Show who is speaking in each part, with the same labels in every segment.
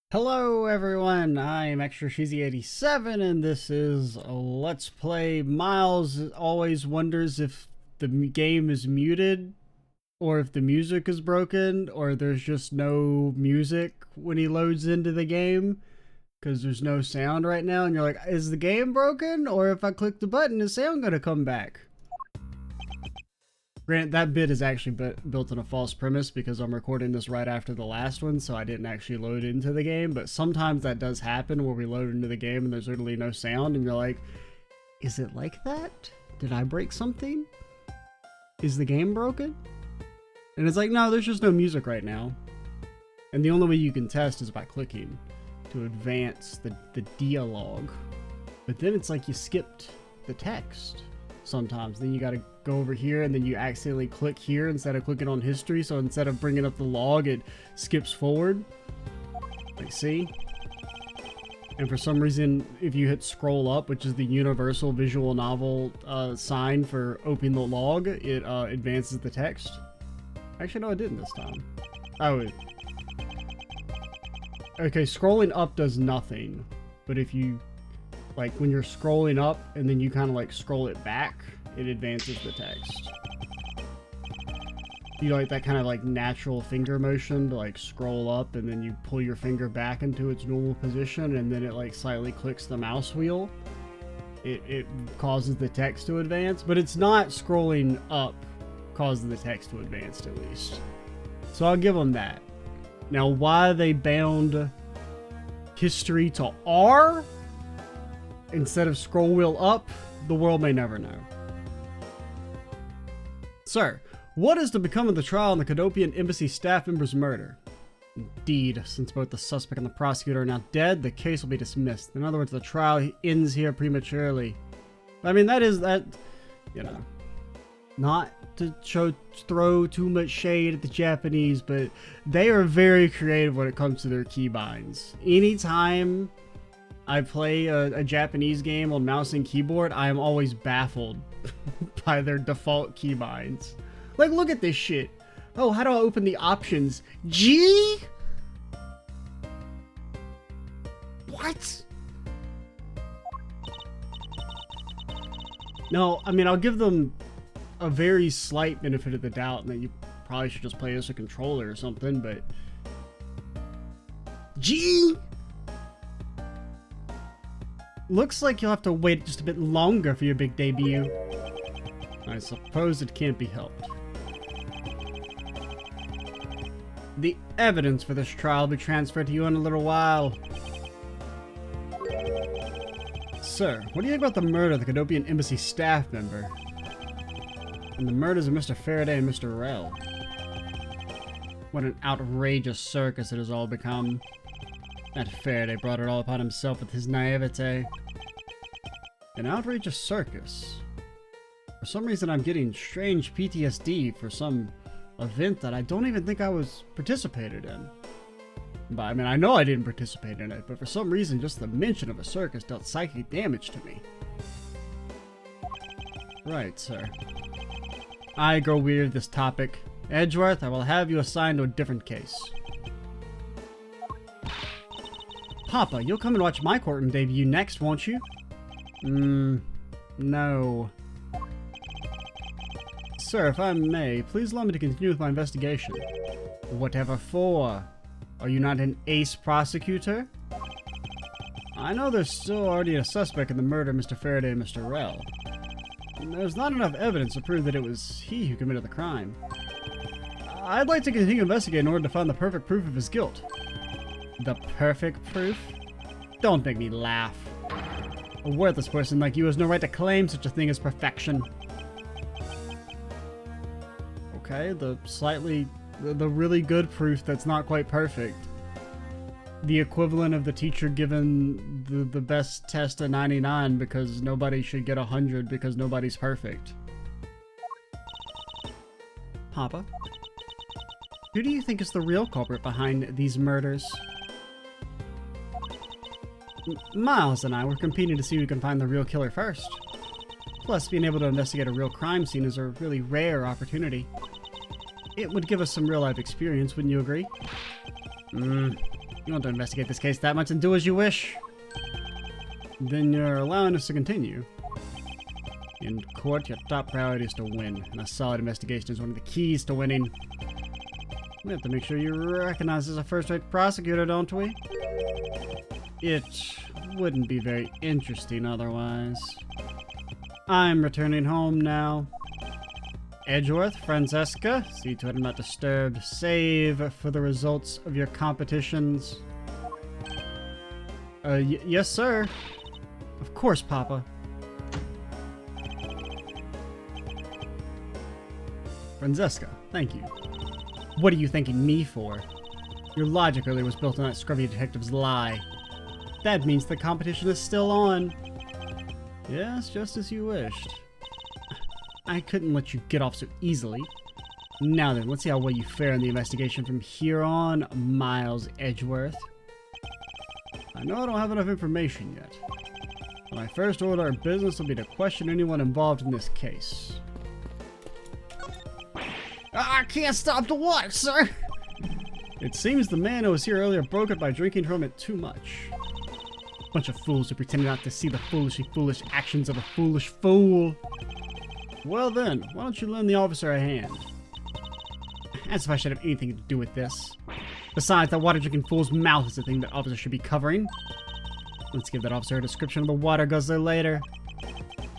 Speaker 1: Hello everyone, I'm Extra Cheesy 87 and this is a Let's Play. Miles always wonders if the game is muted or if the music is broken or there's just no music when he loads into the game because there's no sound right now, and you're like, is the game broken, or if I click the button is sound gonna come back? Granted, that bit is actually built on a false premise because I'm recording this right after the last one, so I didn't actually load into the game, but sometimes that does happen where we load into the game and there's literally no sound, and you're like, is it like that? Did I break something? Is the game broken? And it's like, no, there's just no music right now. And the only way you can test is by clicking to advance the dialogue. But then it's like you skipped the text sometimes. Then you gotta go over here and then you accidentally click here instead of clicking on history, so instead of bringing up the log it skips forward, like, see? And for some reason, if you hit scroll up, which is the universal visual novel sign for opening the log, it advances the text. Actually, no, it didn't this time. Oh, okay, scrolling up does nothing, but if you, like, when you're scrolling up and then you kind of like scroll it back, it advances the text. You like that kind of like natural finger motion to like scroll up, and then you pull your finger back into its normal position, and then it like slightly clicks the mouse wheel. It causes the text to advance, but it's not scrolling up causes the text to advance, at least. So I'll give them that. Now, why they bound history to R instead of scroll wheel up, the world may never know. Sir, what is to become of the trial on the Cadopian Embassy staff member's murder? Indeed, since both the suspect and the prosecutor are now dead, the case will be dismissed. In other words, the trial ends here prematurely. I mean, you know, not to throw too much shade at the Japanese, but they are very creative when it comes to their keybinds. Anytime I play a Japanese game on mouse and keyboard, I am always baffled by their default keybinds. Like, look at this shit. Oh, how do I open the options? G? What? No, I mean, I'll give them a very slight benefit of the doubt, and that you probably should just play as a controller or something, but G? Looks like you'll have to wait just a bit longer for your big debut. I suppose it can't be helped. The evidence for this trial will be transferred to you in a little while. Sir, what do you think about the murder of the Cadopian Embassy staff member? And the murders of Mr. Faraday and Mr. Rell? What an outrageous circus it has all become. That Faraday brought it all upon himself with his naivete. An outrageous circus? For some reason I'm getting strange PTSD for some event that I don't even think I was participated in. But I mean, I know I didn't participate in it, but for some reason just the mention of a circus dealt psychic damage to me. Right, sir. I grow weary of this topic. Edgeworth, I will have you assigned to a different case. Papa, you'll come and watch my courtroom debut next, won't you? No. Sir, if I may, please allow me to continue with my investigation. Whatever for? Are you not an ace prosecutor? I know there's still already a suspect in the murder of Mr. Faraday and Mr. Rell. There's not enough evidence to prove that it was he who committed the crime. I'd like to continue investigating in order to find the perfect proof of his guilt. The perfect proof? Don't make me laugh. A worthless person like you has no right to claim such a thing as perfection. Okay, the really good proof that's not quite perfect. The equivalent of the teacher given the best test a 99 because nobody should get 100 because nobody's perfect. Papa, who do you think is the real culprit behind these murders? Miles and I were competing to see who can find the real killer first. Plus, being able to investigate a real crime scene is a really rare opportunity. It would give us some real-life experience, wouldn't you agree? You want to investigate this case that much and do as you wish? Then you're allowing us to continue. In court, your top priority is to win, and a solid investigation is one of the keys to winning. We have to make sure you recognize as a first-rate prosecutor, don't we? It wouldn't be very interesting otherwise. I'm returning home now. Edgeworth, Francesca, see to it I'm not disturbed, save for the results of your competitions. Yes, sir. Of course, Papa. Francesca, thank you. What are you thanking me for? Your logic earlier was built on that scrubby detective's lie. That means the competition is still on. Yes, just as you wished. I couldn't let you get off so easily. Now then, let's see how well you fare in the investigation from here on, Miles Edgeworth. I know I don't have enough information yet. My first order of business will be to question anyone involved in this case. I can't stop the water, sir! It seems the man who was here earlier broke it by drinking from it too much. Bunch of fools who pretended not to see the foolishly foolish actions of a foolish fool. Well then, why don't you lend the officer a hand? As if I should have anything to do with this. Besides, that water-drinking fool's mouth is the thing that officer should be covering. Let's give that officer a description of the water guzzler later.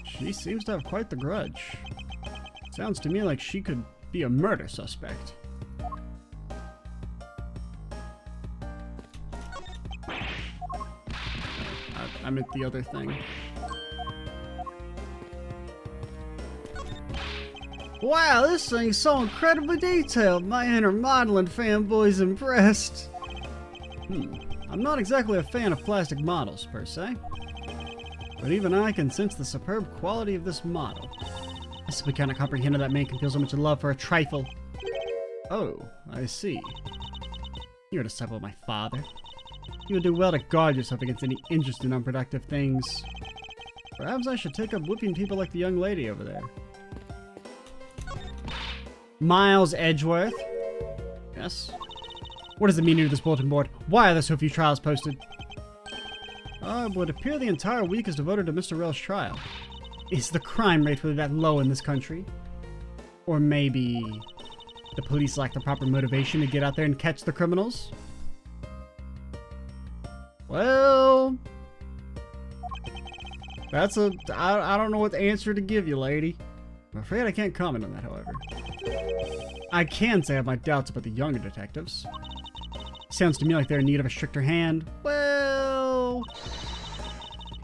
Speaker 1: She seems to have quite the grudge. Sounds to me like she could be a murder suspect. I meant the other thing. Wow, this thing's so incredibly detailed. My inner modeling fanboy's impressed. I'm not exactly a fan of plastic models, per se. But even I can sense the superb quality of this model. I simply cannot comprehend how that man can feel so much love for a trifle. Oh, I see. You're a disciple of my father. You would do well to guard yourself against any interest in unproductive things. Perhaps I should take up whipping people like the young lady over there. Miles Edgeworth? Yes? What is the meaning of this bulletin board? Why are there so few trials posted? It would appear the entire week is devoted to Mr. Rell's trial. Is the crime rate really that low in this country? Or maybe the police lack the proper motivation to get out there and catch the criminals? Well, that's I don't know what answer to give you, lady. I'm afraid I can't comment on that, however. I can say I have my doubts about the younger detectives. Sounds to me like they're in need of a stricter hand. Well...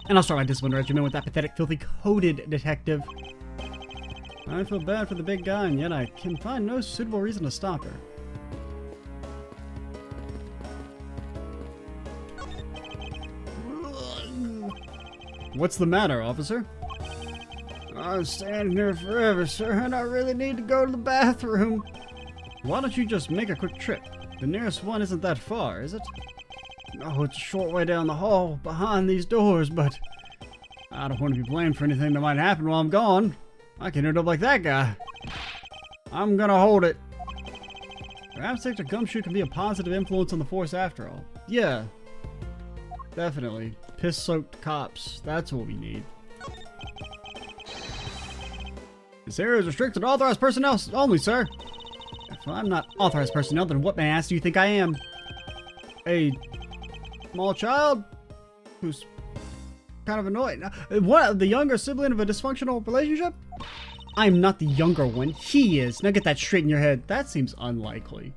Speaker 1: And I'll start my discipline regimen with that pathetic, filthy, coded detective. I feel bad for the big guy, and yet I can find no suitable reason to stop her. What's the matter, officer? I'm standing here forever, sir, and I really need to go to the bathroom. Why don't you just make a quick trip? The nearest one isn't that far, is it? No, it's a short way down the hall, behind these doors, but I don't want to be blamed for anything that might happen while I'm gone. I can end up like that guy. I'm gonna hold it. Perhaps Dr. Gumshoe can be a positive influence on the force after all. Yeah, definitely. Piss-soaked cops. That's what we need. This area is restricted to authorized personnel only, sir. If I'm not authorized personnel, then what, may I ask, do you think I am? A small child who's kind of annoying. What, the younger sibling of a dysfunctional relationship? I'm not the younger one. He is. Now get that straight in your head. That seems unlikely.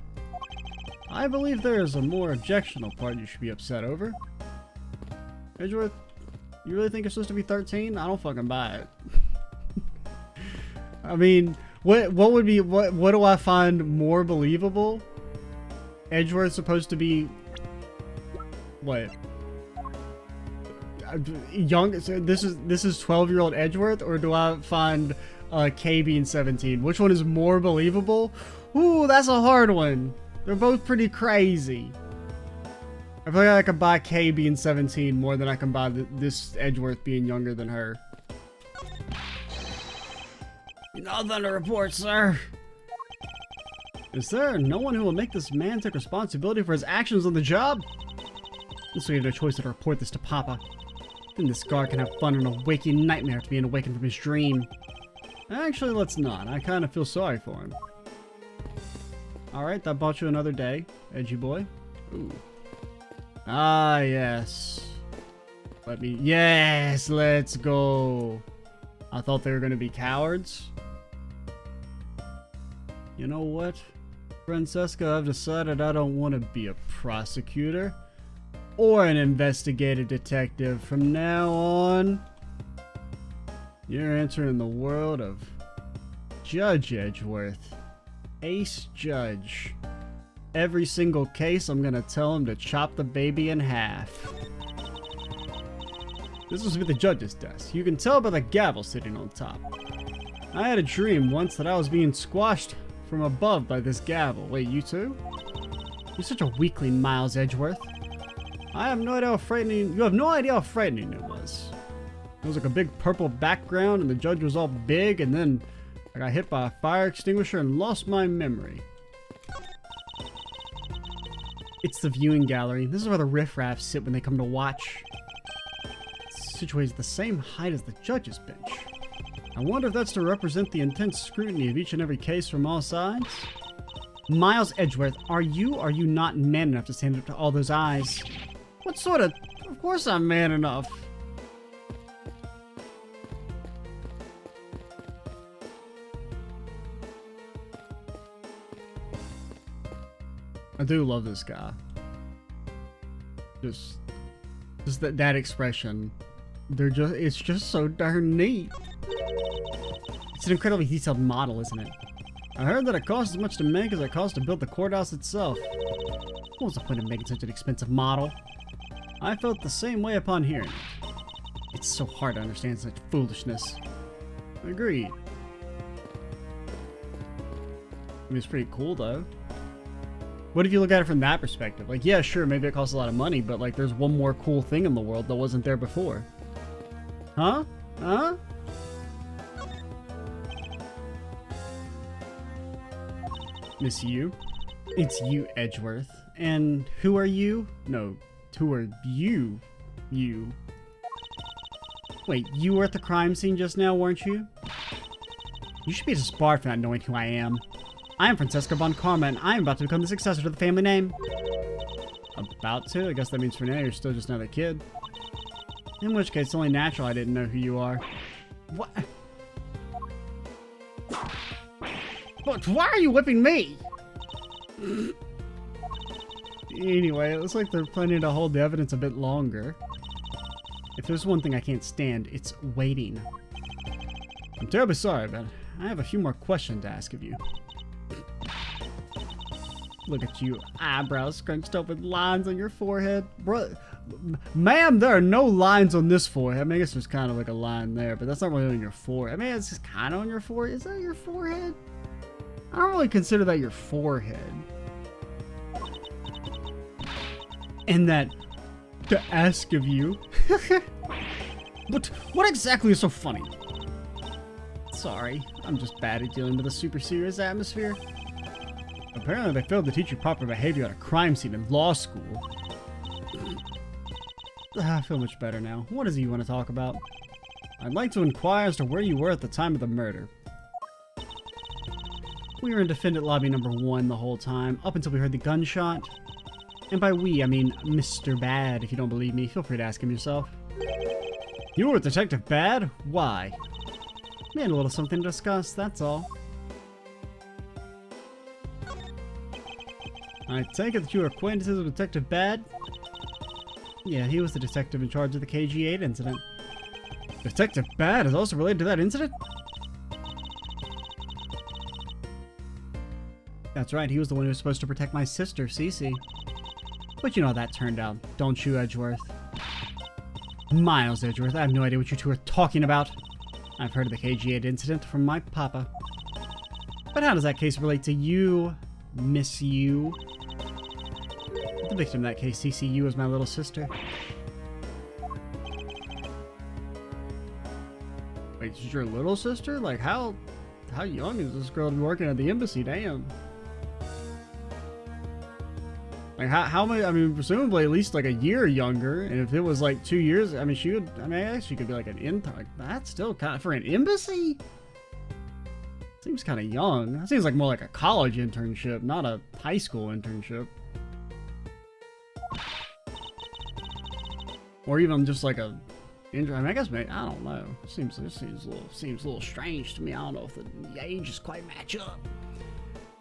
Speaker 1: I believe there is a more objectionable part you should be upset over. Edgeworth, you really think you're supposed to be 13? I don't fucking buy it. I mean, what do I find more believable? Edgeworth's supposed to be what? Young? So this is 12-year-old Edgeworth, or do I find Kay being 17? Which one is more believable? Ooh, that's a hard one. They're both pretty crazy. I feel like I could buy Kay being 17 more than I can buy this Edgeworth being younger than her. Nothing to report, sir. Is there no one who will make this man take responsibility for his actions on the job? So we have no choice but to report this to Papa. Then this guard can have fun in a waking nightmare to being awakened from his dream. Actually, let's not. I kind of feel sorry for him. Alright, that bought you another day, edgy boy. Ooh. Ah, yes. Yes, let's go. I thought they were going to be cowards. You know what, Francesca, I've decided I don't want to be a prosecutor or an investigative detective. From now on, you're entering the world of Judge Edgeworth. Ace Judge. Every single case, I'm gonna tell him to chop the baby in half. This was with the judge's desk. You can tell by the gavel sitting on top. I had a dream once that I was being squashed from above by this gavel. Wait, you too? You're such a weakling, Miles Edgeworth. I have no idea how frightening. You have no idea how frightening it was. It was like a big purple background, and the judge was all big, and then I got hit by a fire extinguisher and lost my memory. It's the viewing gallery. This is where the riffraffs sit when they come to watch. It's situated the same height as the judge's bench. I wonder if that's to represent the intense scrutiny of each and every case from all sides? Miles Edgeworth, are you not man enough to stand up to all those eyes? What sort of... Of course I'm man enough. I do love this guy. Just that expression. It's just so darn neat. It's an incredibly detailed model, isn't it? I heard that it costs as much to make as it costs to build the courthouse itself. What was the point of making such an expensive model? I felt the same way upon hearing it. It's so hard to understand such foolishness. Agreed. I mean, it's pretty cool, though. What if you look at it from that perspective? Like, yeah, sure, maybe it costs a lot of money, but, like, there's one more cool thing in the world that wasn't there before. Huh? Huh? Miss you? It's you, Edgeworth. And who are you? No, who are you? You. Wait, you were at the crime scene just now, weren't you? You should be disbarred for not knowing who I am. I am Francesca von Karma, and I am about to become the successor to the family name. About to? I guess that means for now you're still just another kid. In which case, it's only natural I didn't know who you are. What? But why are you whipping me? Anyway, it looks like they're planning to hold the evidence a bit longer. If there's one thing I can't stand, it's waiting. I'm terribly sorry, but I have a few more questions to ask of you. Look at you, eyebrows scrunched up with lines on your forehead. Bro, ma'am, there are no lines on this forehead. I mean, I guess there's kind of like a line there, but that's not really on your forehead. I mean, it's just kind of on your forehead. Is that your forehead? I don't really consider that your forehead. And that to ask of you. But what exactly is so funny? Sorry, I'm just bad at dealing with a super serious atmosphere. Apparently they failed to teach you proper behavior at a crime scene in law school. I feel much better now. What is it you want to talk about? I'd like to inquire as to where you were at the time of the murder. We were in defendant lobby number 1 the whole time, up until we heard the gunshot. And by we, I mean Mr. Bad. If you don't believe me, feel free to ask him yourself. You were with Detective Bad? Why? We had a little something to discuss, that's all. I take it that you are acquaintances with Detective Bad? Yeah, he was the detective in charge of the KG-8 incident. Detective Bad is also related to that incident? That's right, he was the one who was supposed to protect my sister, Cece. But you know how that turned out, don't you, Edgeworth? Miles Edgeworth, I have no idea what you two are talking about. I've heard of the KG-8 incident from my papa. But how does that case relate to you, Miss You? The victim in that case, CCU, was my little sister. Wait, she's your little sister? Like, how young is this girl to be working at the embassy? Damn. Like, how many, I mean, presumably at least like a year younger, and if it was like 2 years, I mean, she would, I mean, I guess she could be like an intern. Like, that's still kind of, for an embassy? Seems kind of young. That seems like more like a college internship, not a high school internship. Or even just like a intern. I mean, I guess maybe, I don't know. This seems a little strange to me. I don't know if the ages quite match up.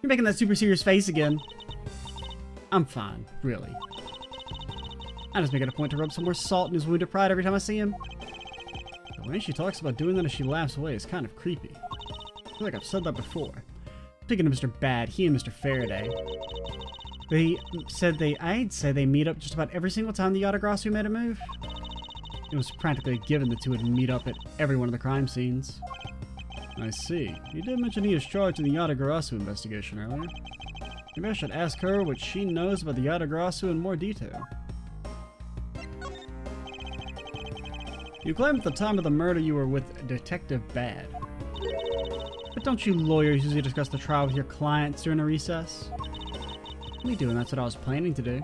Speaker 1: You're making that super serious face again. I'm fine, really. I just make it a point to rub some more salt in his wounded pride every time I see him. The way she talks about doing that as she laughs away is kind of creepy. I feel like I've said that before. Speaking of Mr. Bad, he and Mr. Faraday, I'd say they meet up just about every single time the Yatagrasu made a move. It was practically a given the two would meet up at every one of the crime scenes. I see. You did mention he is charged in the Yatagrasu investigation earlier. Maybe I should ask her what she knows about the Yatagrasu in more detail. You claimed at the time of the murder you were with Detective Bad. But don't you lawyers usually discuss the trial with your clients during a recess? We do, and that's what I was planning to do.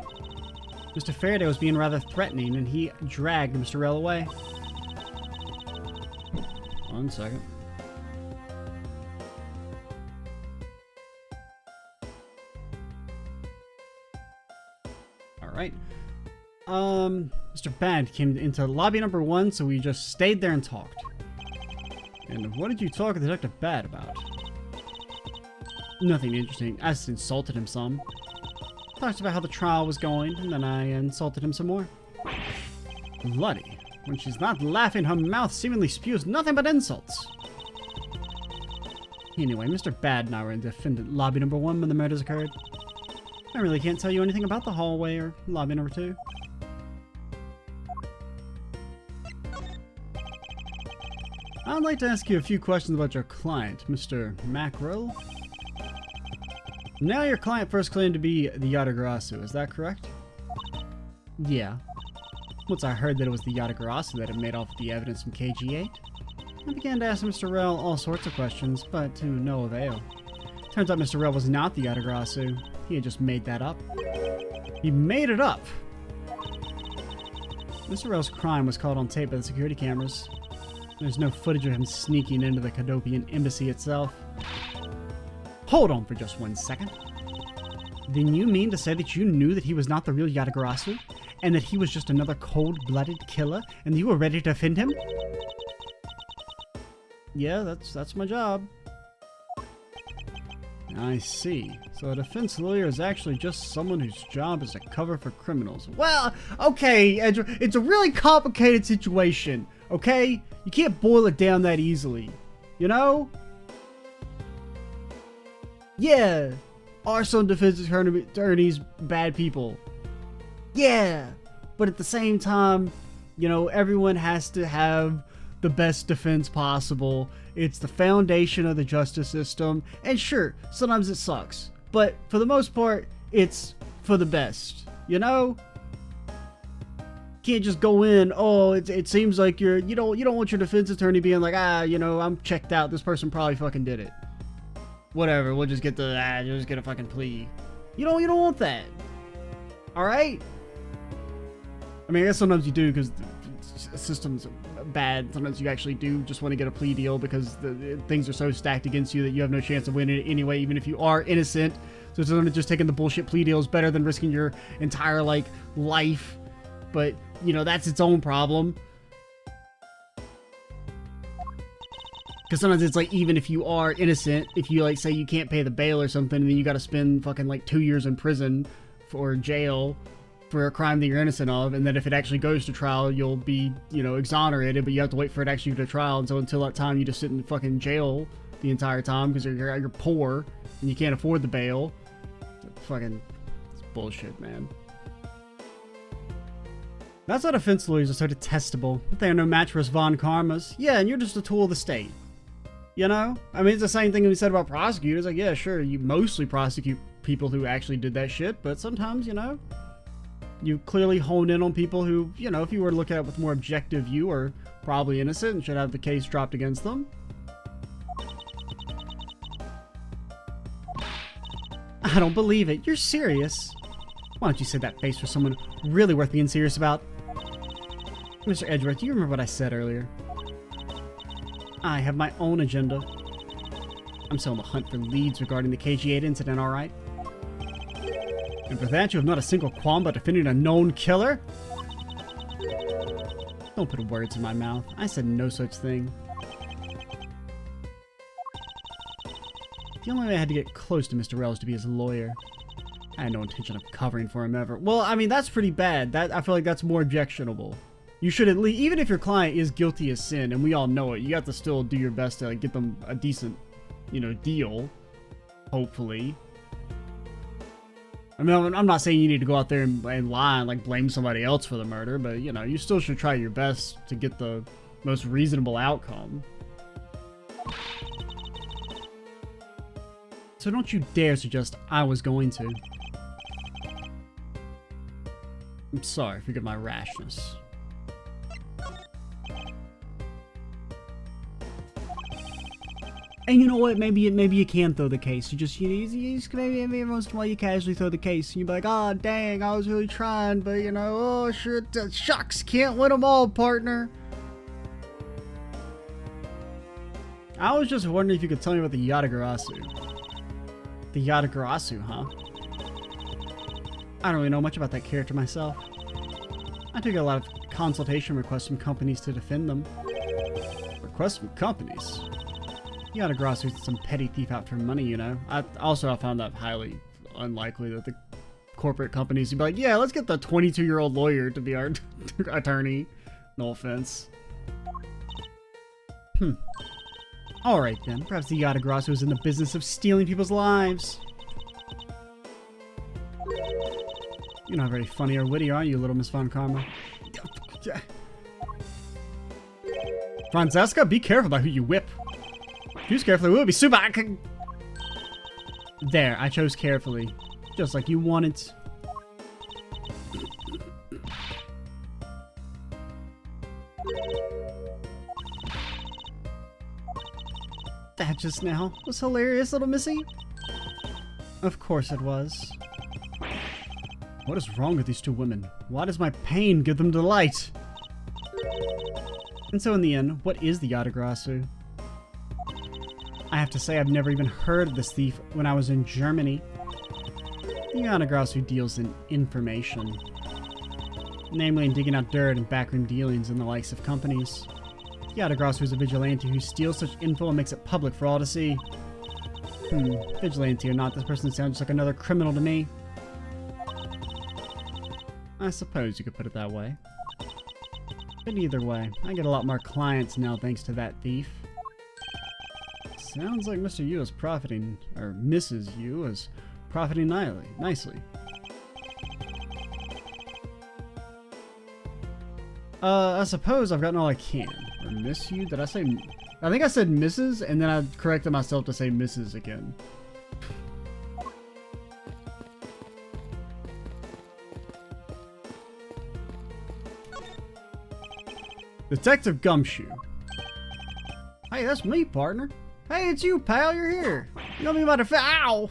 Speaker 1: Mr. Faraday was being rather threatening, and he dragged Mr. Rell away. 1 second. Alright. Mr. Bad came into lobby number 1, so we just stayed there and talked. And what did you talk to Detective Bad about? Nothing interesting. I just insulted him some. Talked about how the trial was going, and then I insulted him some more. Bloody. When she's not laughing, her mouth seemingly spews nothing but insults. Anyway, Mr. Bad and I were in defendant lobby number 1 when the murders occurred. I really can't tell you anything about the hallway or lobby number 2. I'd like to ask you a few questions about your client, Mr. Mackerel. Now your client first claimed to be the Yatagarasu, is that correct? Yeah. Once I heard that it was the Yatagarasu that had made off with the evidence from KG8, I began to ask Mr. Rell all sorts of questions, but to no avail. Turns out Mr. Rell was not the Yatagarasu. He had just made that up. He made it up! Mr. Rell's crime was caught on tape by the security cameras. There's no footage of him sneaking into the Kadopian embassy itself. Hold on for just 1 second. Then you mean to say that you knew that he was not the real Yatagarasu? And that he was just another cold-blooded killer? And you were ready to defend him? Yeah, that's my job. I see. So a defense lawyer is actually just someone whose job is to cover for criminals. Well, okay, it's a really complicated situation, okay? You can't boil it down that easily, you know? Yeah, are some defense attorneys bad people? Yeah, but at the same time, you know, everyone has to have the best defense possible. It's the foundation of the justice system, and sure, sometimes it sucks, but for the most part, it's for the best, you know? Can't just go in, oh, it seems like you don't want your defense attorney being like, you know, I'm checked out, this person probably fucking did it. Whatever, we'll just get just get a fucking plea. You don't want that. Alright? I mean, I guess sometimes you do because the system's bad. Sometimes you actually do just want to get a plea deal because things are so stacked against you that you have no chance of winning it anyway, even if you are innocent. So sometimes just taking the bullshit plea deal is better than risking your entire, like, life. But, you know, that's its own problem. Because sometimes it's like, even if you are innocent, if you, like, say you can't pay the bail or something, and then you gotta spend fucking, like, 2 years in prison for jail for a crime that you're innocent of, and then if it actually goes to trial, you'll be, you know, exonerated, but you have to wait for it to actually go to trial, and so until that time, you just sit in fucking jail the entire time because you're poor, and you can't afford the bail. It's bullshit, man. That's why defense lawyers are so detestable. They are no match for us Von Karmas. Yeah, and you're just a tool of the state. You know? I mean, it's the same thing we said about prosecutors. Like, yeah, sure, you mostly prosecute people who actually did that shit, but sometimes, you know, you clearly hone in on people who, you know, if you were to look at it with more objective view, are probably innocent and should have the case dropped against them. I don't believe it. You're serious? Why don't you save that face for someone really worth being serious about? Mr. Edgeworth, do you remember what I said earlier? I have my own agenda. I'm still on the hunt for leads regarding the KG-8 incident, alright? And for that, you have not a single qualm about defending a known killer? Don't put words in my mouth. I said no such thing. The only way I had to get close to Mr. Rell is to be his lawyer. I had no intention of covering for him ever. Well, I mean, that's pretty bad. I feel like that's more objectionable. You should at least, even if your client is guilty of sin, and we all know it, you have to still do your best to get them a decent, deal. Hopefully. I mean, I'm not saying you need to go out there and lie and, like, blame somebody else for the murder, but, you still should try your best to get the most reasonable outcome. So don't you dare suggest I was going to. I'm sorry, forgive my rashness. And you know what? Maybe you can throw the case. You just maybe every once in a while you casually throw the case, and you're like, oh dang, I was really trying, but oh shit, shucks, can't win them all, partner. I was just wondering if you could tell me about the Yatagarasu. The Yatagarasu, huh? I don't really know much about that character myself. I took a lot of consultation requests from companies to defend them. Requests from companies? Yatagarasu is some petty thief out for money, I found that highly unlikely that the corporate companies would be like, yeah, let's get the 22-year-old lawyer to be our attorney. No offense. Alright then, perhaps the Yatagarasu is in the business of stealing people's lives. You're not very funny or witty, are you, little Miss Von Karma? Francesca, be careful about who you whip. Choose carefully, we'll be super. There, I chose carefully. Just like you wanted. That just now was hilarious, little missy. Of course it was. What is wrong with these two women? Why does my pain give them delight? And so in the end, what is the Yatagarasu? I have to say I've never even heard of this thief when I was in Germany. The Yatagarasu deals in information. Namely in digging out dirt and backroom dealings in the likes of companies. The Yatagarasu is a vigilante who steals such info and makes it public for all to see. Vigilante or not, this person sounds just like another criminal to me. I suppose you could put it that way. But either way, I get a lot more clients now thanks to that thief. Sounds like Mr. Yu is profiting, or Mrs. Yu is profiting nicely. I suppose I've gotten all I can. Or Miss Yu? Did I say... I think I said Mrs. and then I corrected myself to say Mrs. again. Detective Gumshoe. Hey, that's me, partner. Hey, it's you, pal. You're here. You know me about to ow!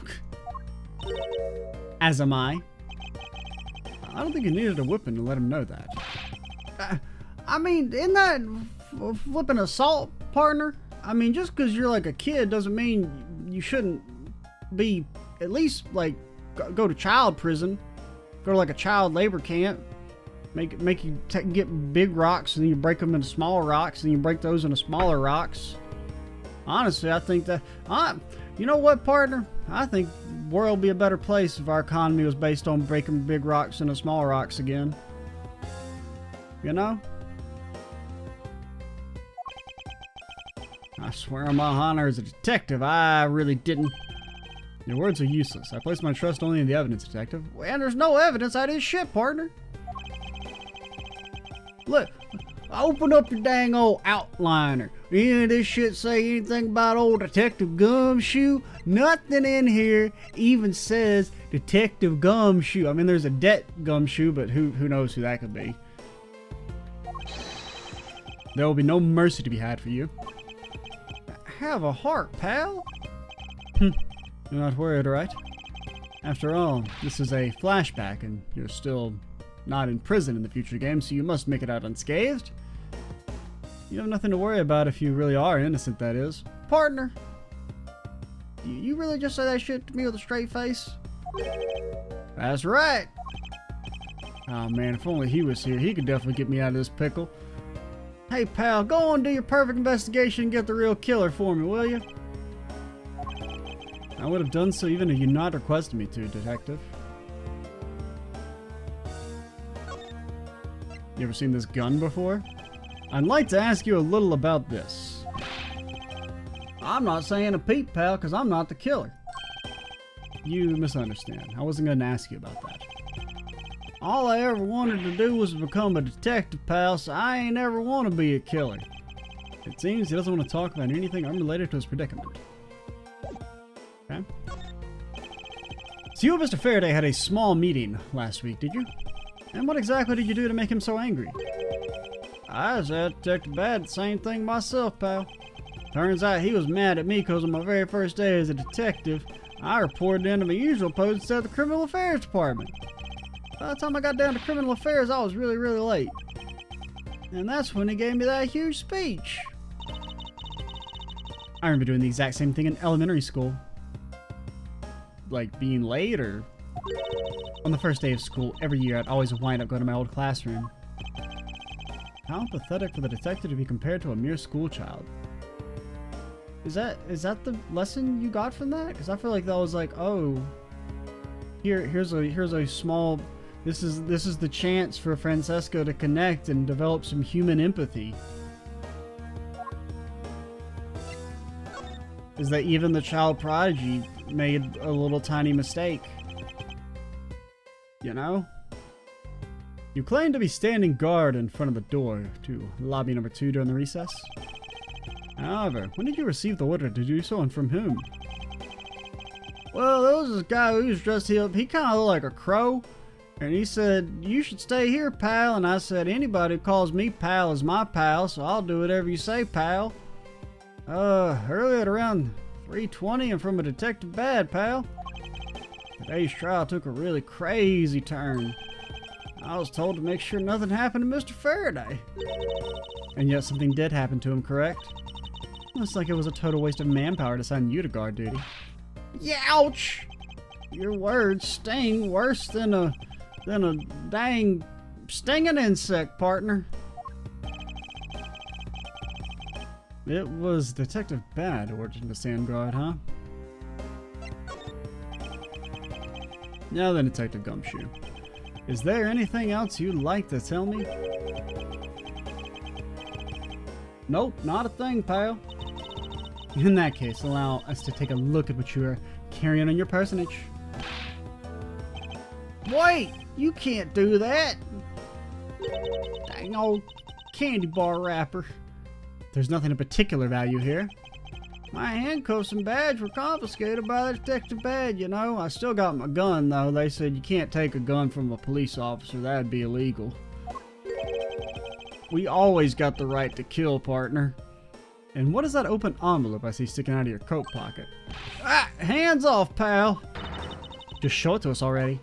Speaker 1: As am I. I don't think you needed a whipping to let him know that. I mean, isn't that flipping assault, partner? I mean, just because you're like a kid doesn't mean you shouldn't be at least like go to child prison, go to like a child labor camp. Make you get big rocks and then you break them into smaller rocks and you break those into smaller rocks. Honestly, I think that you know what, partner? I think the world would be a better place if our economy was based on breaking big rocks into small rocks again. You know? I swear on my honor as a detective, I really didn't. Your words are useless. I place my trust only in the evidence, detective. And there's no evidence I did shit, partner. Look, open up your dang old outliner. Any of this shit say anything about old Detective Gumshoe? Nothing in here even says Detective Gumshoe. I mean, there's a Det Gumshoe, but who knows who that could be. There will be no mercy to be had for you. Have a heart, pal. You're not worried, right? After all, this is a flashback, and you're still not in prison in the future game, so you must make it out unscathed. You have nothing to worry about if you really are innocent, that is. Partner! You really just say that shit to me with a straight face? That's right! Oh man, if only he was here, he could definitely get me out of this pickle. Hey pal, go on and do your perfect investigation and get the real killer for me, will you? I would have done so even if you not requested me to, detective. You ever seen this gun before? I'd like to ask you a little about this. I'm not saying a peep, pal, because I'm not the killer. You misunderstand. I wasn't going to ask you about that. All I ever wanted to do was become a detective, pal, so I ain't ever want to be a killer. It seems he doesn't want to talk about anything unrelated to his predicament. Okay. So you and Mr. Faraday had a small meeting last week, did you? And what exactly did you do to make him so angry? I was at Detective Bad, the same thing myself, pal. Turns out he was mad at me because on my very first day as a detective, I reported into my usual post at the Criminal Affairs Department. By the time I got down to Criminal Affairs, I was really late. And that's when he gave me that huge speech. I remember doing the exact same thing in elementary school. Like being late or... On the first day of school, every year I'd always wind up going to my old classroom. How pathetic for the detective to be compared to a mere school child. Is that the lesson you got from that? Because I feel like that was like, oh, here's a small, this is the chance for Francesco to connect and develop some human empathy. Is that even the child prodigy made a little tiny mistake? You know? You claim to be standing guard in front of the door to lobby number 2 during the recess. However, when did you receive the order to do so and from whom? Well, there was this guy who was dressed up. He kind of looked like a crow. And he said, "You should stay here, pal." And I said, "Anybody who calls me pal is my pal, so I'll do whatever you say, pal." Earlier at around 3:20 and from a Detective Bad, pal. Today's trial took a really crazy turn. I was told to make sure nothing happened to Mr. Faraday. And yet something did happen to him, correct? Looks like it was a total waste of manpower to assign you to guard duty. Youch! Your words sting worse than a dang stinging insect, partner. It was Detective Bad who ordered him to stand guard, huh? Now then, Detective Gumshoe. Is there anything else you'd like to tell me? Nope, not a thing, pal. In that case, allow us to take a look at what you are carrying on your personage. Wait! You can't do that! Dang old candy bar wrapper. There's nothing of particular value here. My handcuffs and badge were confiscated by the Detective Bad, you know. I still got my gun, though. They said you can't take a gun from a police officer. That'd be illegal. We always got the right to kill, partner. And what is that open envelope I see sticking out of your coat pocket? Ah! Hands off, pal! Just show it to us already.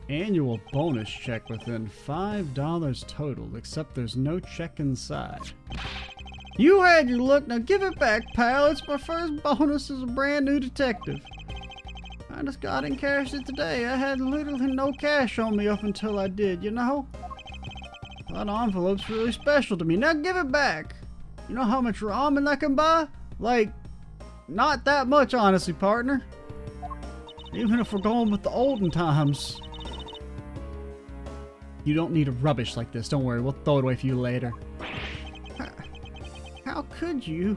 Speaker 1: Annual bonus check within $5 total, except there's no check inside. You had your look, now give it back, pal. It's my first bonus as a brand new detective. I just got and cashed it today. I had literally no cash on me up until I did, you know? That envelope's really special to me. Now give it back. You know how much ramen I can buy? Like, not that much, honestly, partner. Even if we're going with the olden times. You don't need rubbish like this. Don't worry, we'll throw it away for you later. How could you?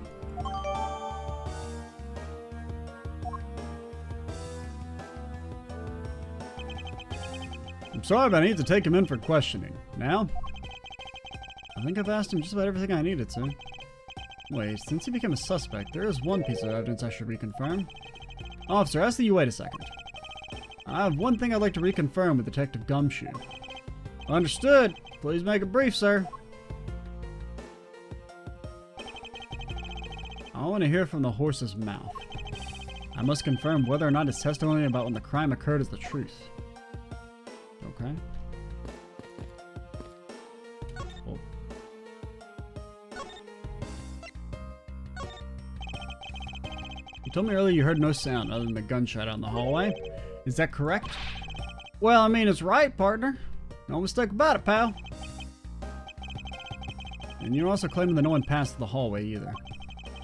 Speaker 1: I'm sorry, but I need to take him in for questioning. Now? I think I've asked him just about everything I needed to. Wait, since he became a suspect, there is one piece of evidence I should reconfirm. Officer, ask that you wait a second. I have one thing I'd like to reconfirm with Detective Gumshoe. Understood. Please make it brief, sir. want to hear from the horse's mouth. I must confirm whether or not his testimony about when the crime occurred is the truth. Okay. Oh. You told me earlier you heard no sound other than the gunshot out in the hallway. Is that correct? Well, I mean, it's right, partner. No mistake about it, pal. And you're also claiming that no one passed the hallway either.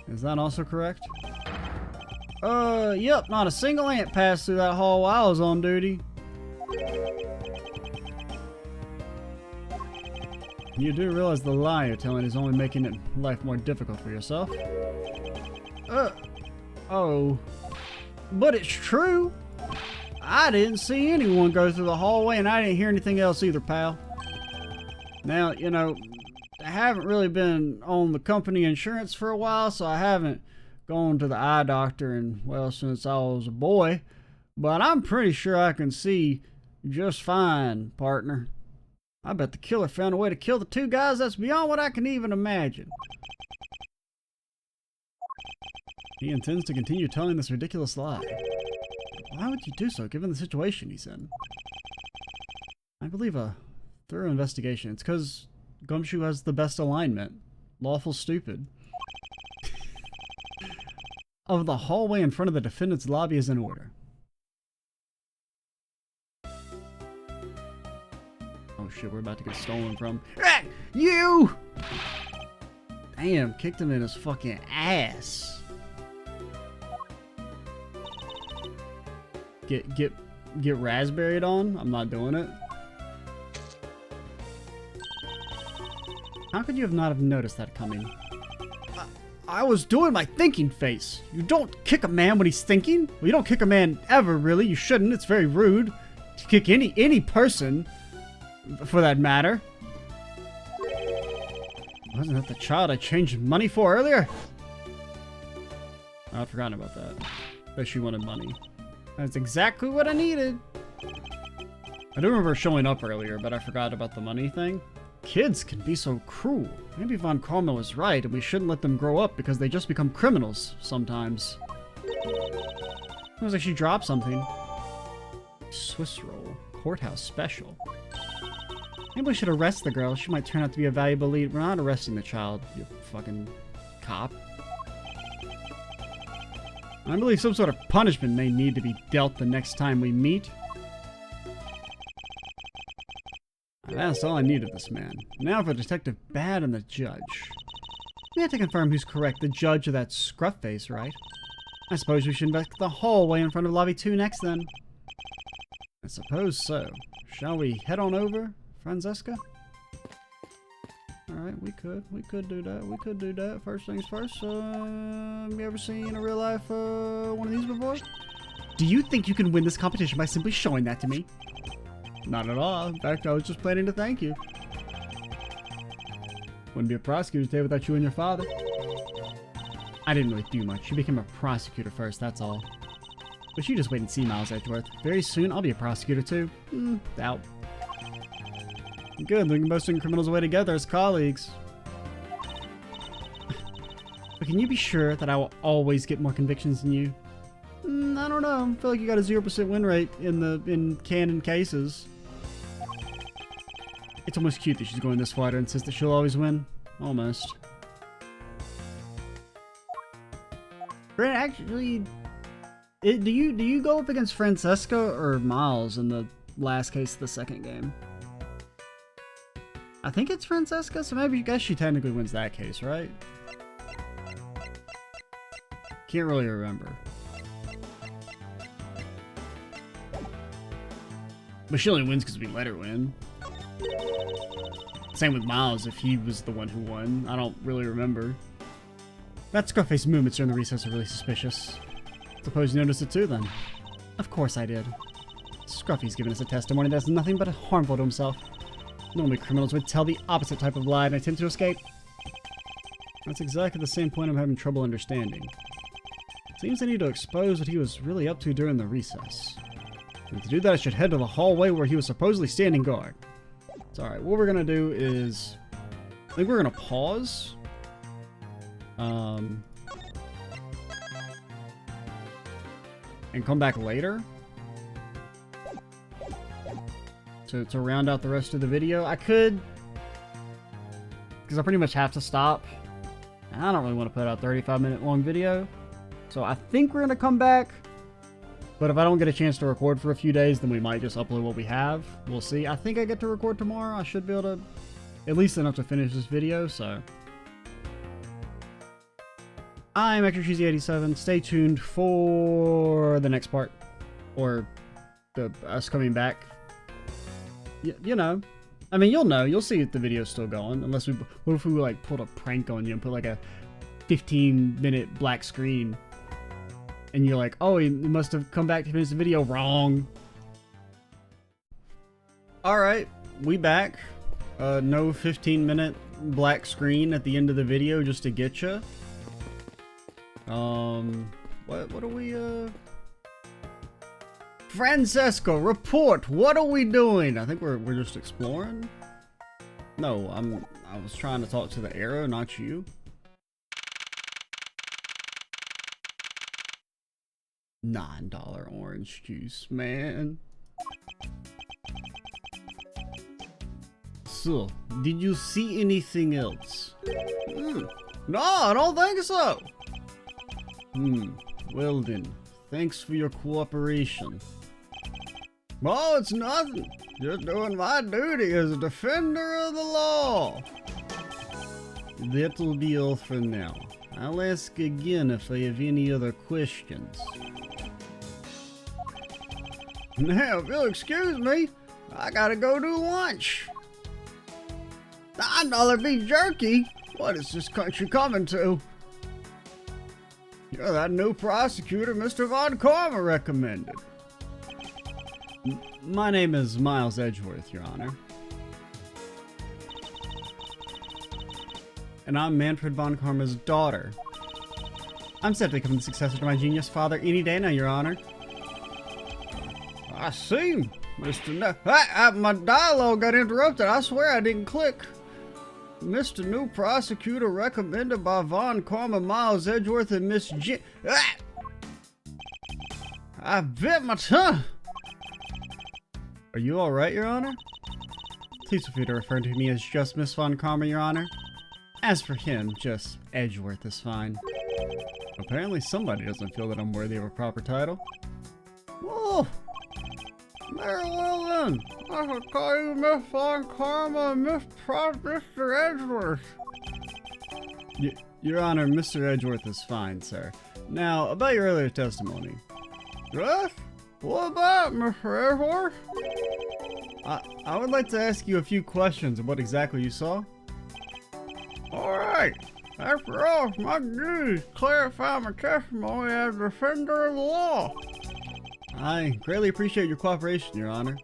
Speaker 1: Is that also correct? Yep, not a single ant passed through that hall while I was on duty. You do realize the lie you're telling is only making it life more difficult for yourself? Oh. But it's true. I didn't see anyone go through the hallway, and I didn't hear anything else either, pal. Now, you know, I haven't really been on the company insurance for a while, so I haven't gone to the eye doctor and, well, since I was a boy. But I'm pretty sure I can see just fine, partner. I bet the killer found a way to kill the two guys that's beyond what I can even imagine. He intends to continue telling this ridiculous lie. Why would you do so, given the situation he's in? I believe a thorough investigation. It's because Gumshoe has the best alignment. Lawful stupid. Of the hallway in front of the defendant's lobby is in order. Oh shit, we're about to get stolen from. Ah, you! Damn, kicked him in his fucking ass. Get raspberried on? I'm not doing it. How could you not have noticed that coming? I was doing my thinking face. You don't kick a man when he's thinking. Well, you don't kick a man ever, really. You shouldn't. It's very rude to kick any person, for that matter. Wasn't that the child I changed money for earlier? I'd forgotten about that. Bet she wanted money. That's exactly what I needed. I do remember showing up earlier, but I forgot about the money thing. Kids can be so cruel. Maybe Von Karma was right, and we shouldn't let them grow up because they just become criminals sometimes. It was like she dropped something. Swiss roll. Courthouse special. Maybe we should arrest the girl. She might turn out to be a valuable lead. We're not arresting the child, you fucking cop. I believe some sort of punishment may need to be dealt the next time we meet. That's all I need of this man. Now for Detective Bad and the judge. We have to confirm who's correct, the judge or that scruff face, right? I suppose we should investigate the hallway in front of Lobby 2 next then. I suppose so. Shall we head on over, Francesca? Alright, we could do that. We could do that. First things first, you ever seen a real life, one of these before? Do you think you can win this competition by simply showing that to me? Not at all. In fact, I was just planning to thank you. Wouldn't be a prosecutor today without you and your father. I didn't really do much. You became a prosecutor first, that's all. But you just wait and see, Miles Edgeworth. Very soon, I'll be a prosecutor too. Doubt. Good, we can both send criminals away together as colleagues. But can you be sure that I will always get more convictions than you? I don't know. I feel like you got a 0% win rate in canon cases. It's almost cute that she's going this far to insist that she'll always win. Almost. Brent, actually, do you go up against Francesca or Miles in the last case of the second game? I think it's Francesca, so maybe I guess she technically wins that case, right? Can't really remember. But she only wins because we let her win. Same with Miles if he was the one who won. I don't really remember. That Scarface movements during the recess are really suspicious. Suppose you noticed it too then. Of course I did. Scruffy's given us a testimony that's nothing but harmful to himself. Normally criminals would tell the opposite type of lie and attempt to escape. That's exactly the same point I'm having trouble understanding. Seems I need to expose what he was really up to during the recess. And to do that I should head to the hallway where he was supposedly standing guard. It's alright, what we're gonna do is... I think we're gonna pause. and come back later to round out the rest of the video. I could, because I pretty much have to stop. And I don't really want to put out a 35-minute long video. So I think we're going to come back. But if I don't get a chance to record for a few days, then we might just upload what we have. We'll see. I think I get to record tomorrow. I should be able to, at least enough to finish this video, so. I'm Extra Cheesy 87. Stay tuned for the next part. Or us coming back. You know. I mean, you'll know. You'll see if the video's still going. Unless what if we like pulled a prank on you and put like a 15-minute black screen. And you're like, oh, he must have come back to finish the video. Wrong. Alright, we back. No 15-minute black screen at the end of the video just to get you. What are we, Francesco, report! What are we doing? I think we're just exploring? No, I was trying to talk to the arrow, not you. $9 orange juice, man. So, did you see anything else? No, I don't think so. Well then, thanks for your cooperation. Oh, it's nothing. Just doing my duty as a defender of the law. That'll be all for now. I'll ask again if I have any other questions. Now, if you'll excuse me, I gotta go do lunch. $9 beef jerky? What is this country coming to? You're that new prosecutor Mr. Von Karma recommended. My name is Miles Edgeworth, Your Honor. And I'm Manfred Von Karma's daughter. I'm set to become the successor to my genius father any day now, Your Honor. I see, Mr. My dialogue got interrupted. I swear I didn't click. Mr. New Prosecutor recommended by Von Karma, Miles Edgeworth, and Miss J. I bit my tongue. Are you alright, Your Honor? Please feel free to refer to me as just Miss Von Karma, Your Honor. As for him, just Edgeworth is fine. Apparently somebody doesn't feel that I'm worthy of a proper title. Oh! Very well then. I shall call you Miss Von Karma and Mr. Edgeworth. Your Honor, Mr. Edgeworth is fine, sir. Now, about your earlier testimony. Yes? What about, Mr. Edgeworth? I would like to ask you a few questions of what exactly you saw. Alright. After all, it's my duty to clarify my testimony as a defender of the law. I greatly appreciate your cooperation, Your Honor.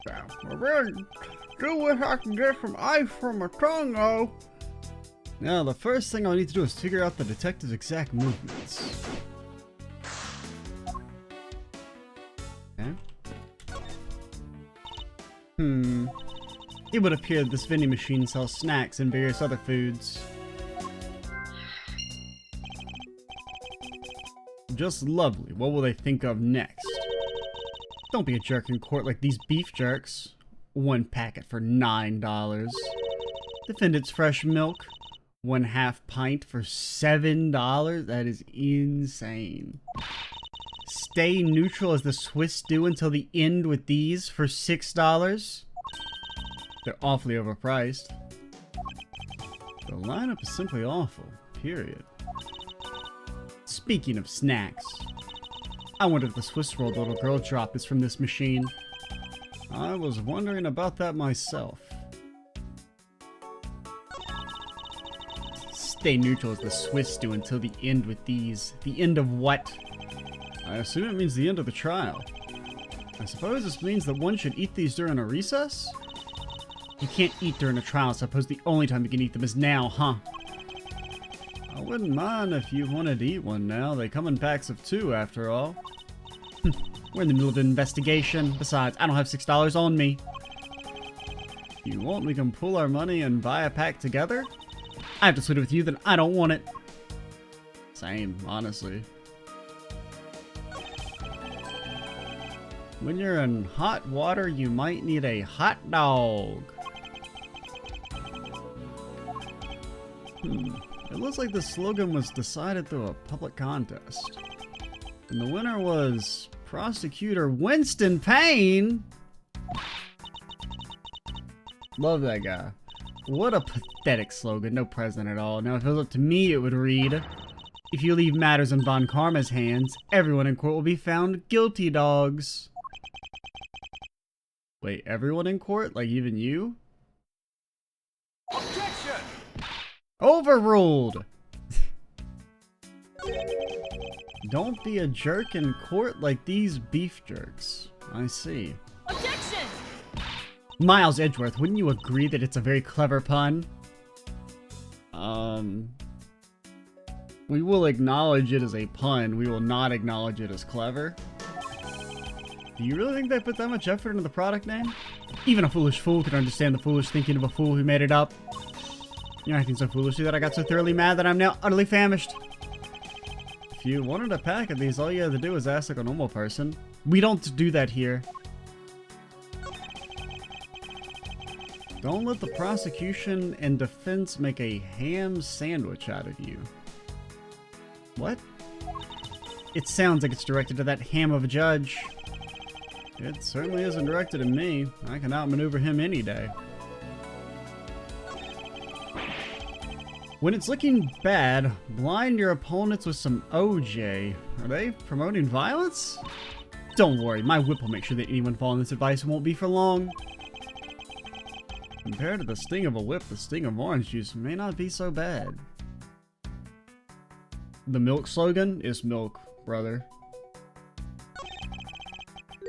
Speaker 1: I really do wish I could get some ice from my tongue, though. Now, the first thing I'll need to do is figure out the detective's exact movements. Okay. It would appear that this vending machine sells snacks and various other foods. Just lovely. What will they think of next? Don't be a jerk in court like these beef jerks. One packet for $9. Defendant's fresh milk. 1/2 pint for $7. That is insane. Stay neutral as the Swiss do until the end with these for $6. They're awfully overpriced. The lineup is simply awful. Period. Speaking of snacks, I wonder if the Swiss roll the little girl drop is from this machine. I was wondering about that myself. Stay neutral as the Swiss do until the end with these. The end of what? I assume it means the end of the trial. I suppose this means that one should eat these during a recess? You can't eat during a trial, so I suppose the only time you can eat them is now, huh? I wouldn't mind if you wanted to eat one now. They come in packs of 2, after all. We're in the middle of an investigation. Besides, I don't have $6 on me. You want we can pool our money and buy a pack together? I have to split it with you, then I don't want it. Same, honestly. When you're in hot water, you might need a hot dog. It looks like the slogan was decided through a public contest. And the winner was Prosecutor Winston Payne. Love that guy. What a pathetic slogan. No president at all. Now, if it was up to me, it would read, if you leave matters in Von Karma's hands, everyone in court will be found guilty, dogs. Wait, everyone in court? Like even you?
Speaker 2: Objection!
Speaker 1: Overruled! Don't be a jerk in court like these beef jerks. I see.
Speaker 3: Objection!
Speaker 1: Miles Edgeworth, wouldn't you agree that it's a very clever pun? We will acknowledge it as a pun. We will not acknowledge it as clever. Do you really think they put that much effort into the product name? Even a foolish fool can understand the foolish thinking of a fool who made it up. You're acting so foolishly that I got so thoroughly mad that I'm now utterly famished. If you wanted a pack of these, all you had to do was ask like a normal person. We don't do that here. Don't let the prosecution and defense make a ham sandwich out of you. What? It sounds like it's directed to that ham of a judge. It certainly isn't directed at me. I can outmaneuver him any day. When it's looking bad, blind your opponents with some OJ. Are they promoting violence? Don't worry, my whip will make sure that anyone following this advice won't be for long. Compared to the sting of a whip, the sting of orange juice may not be so bad. The milk slogan is milk, brother.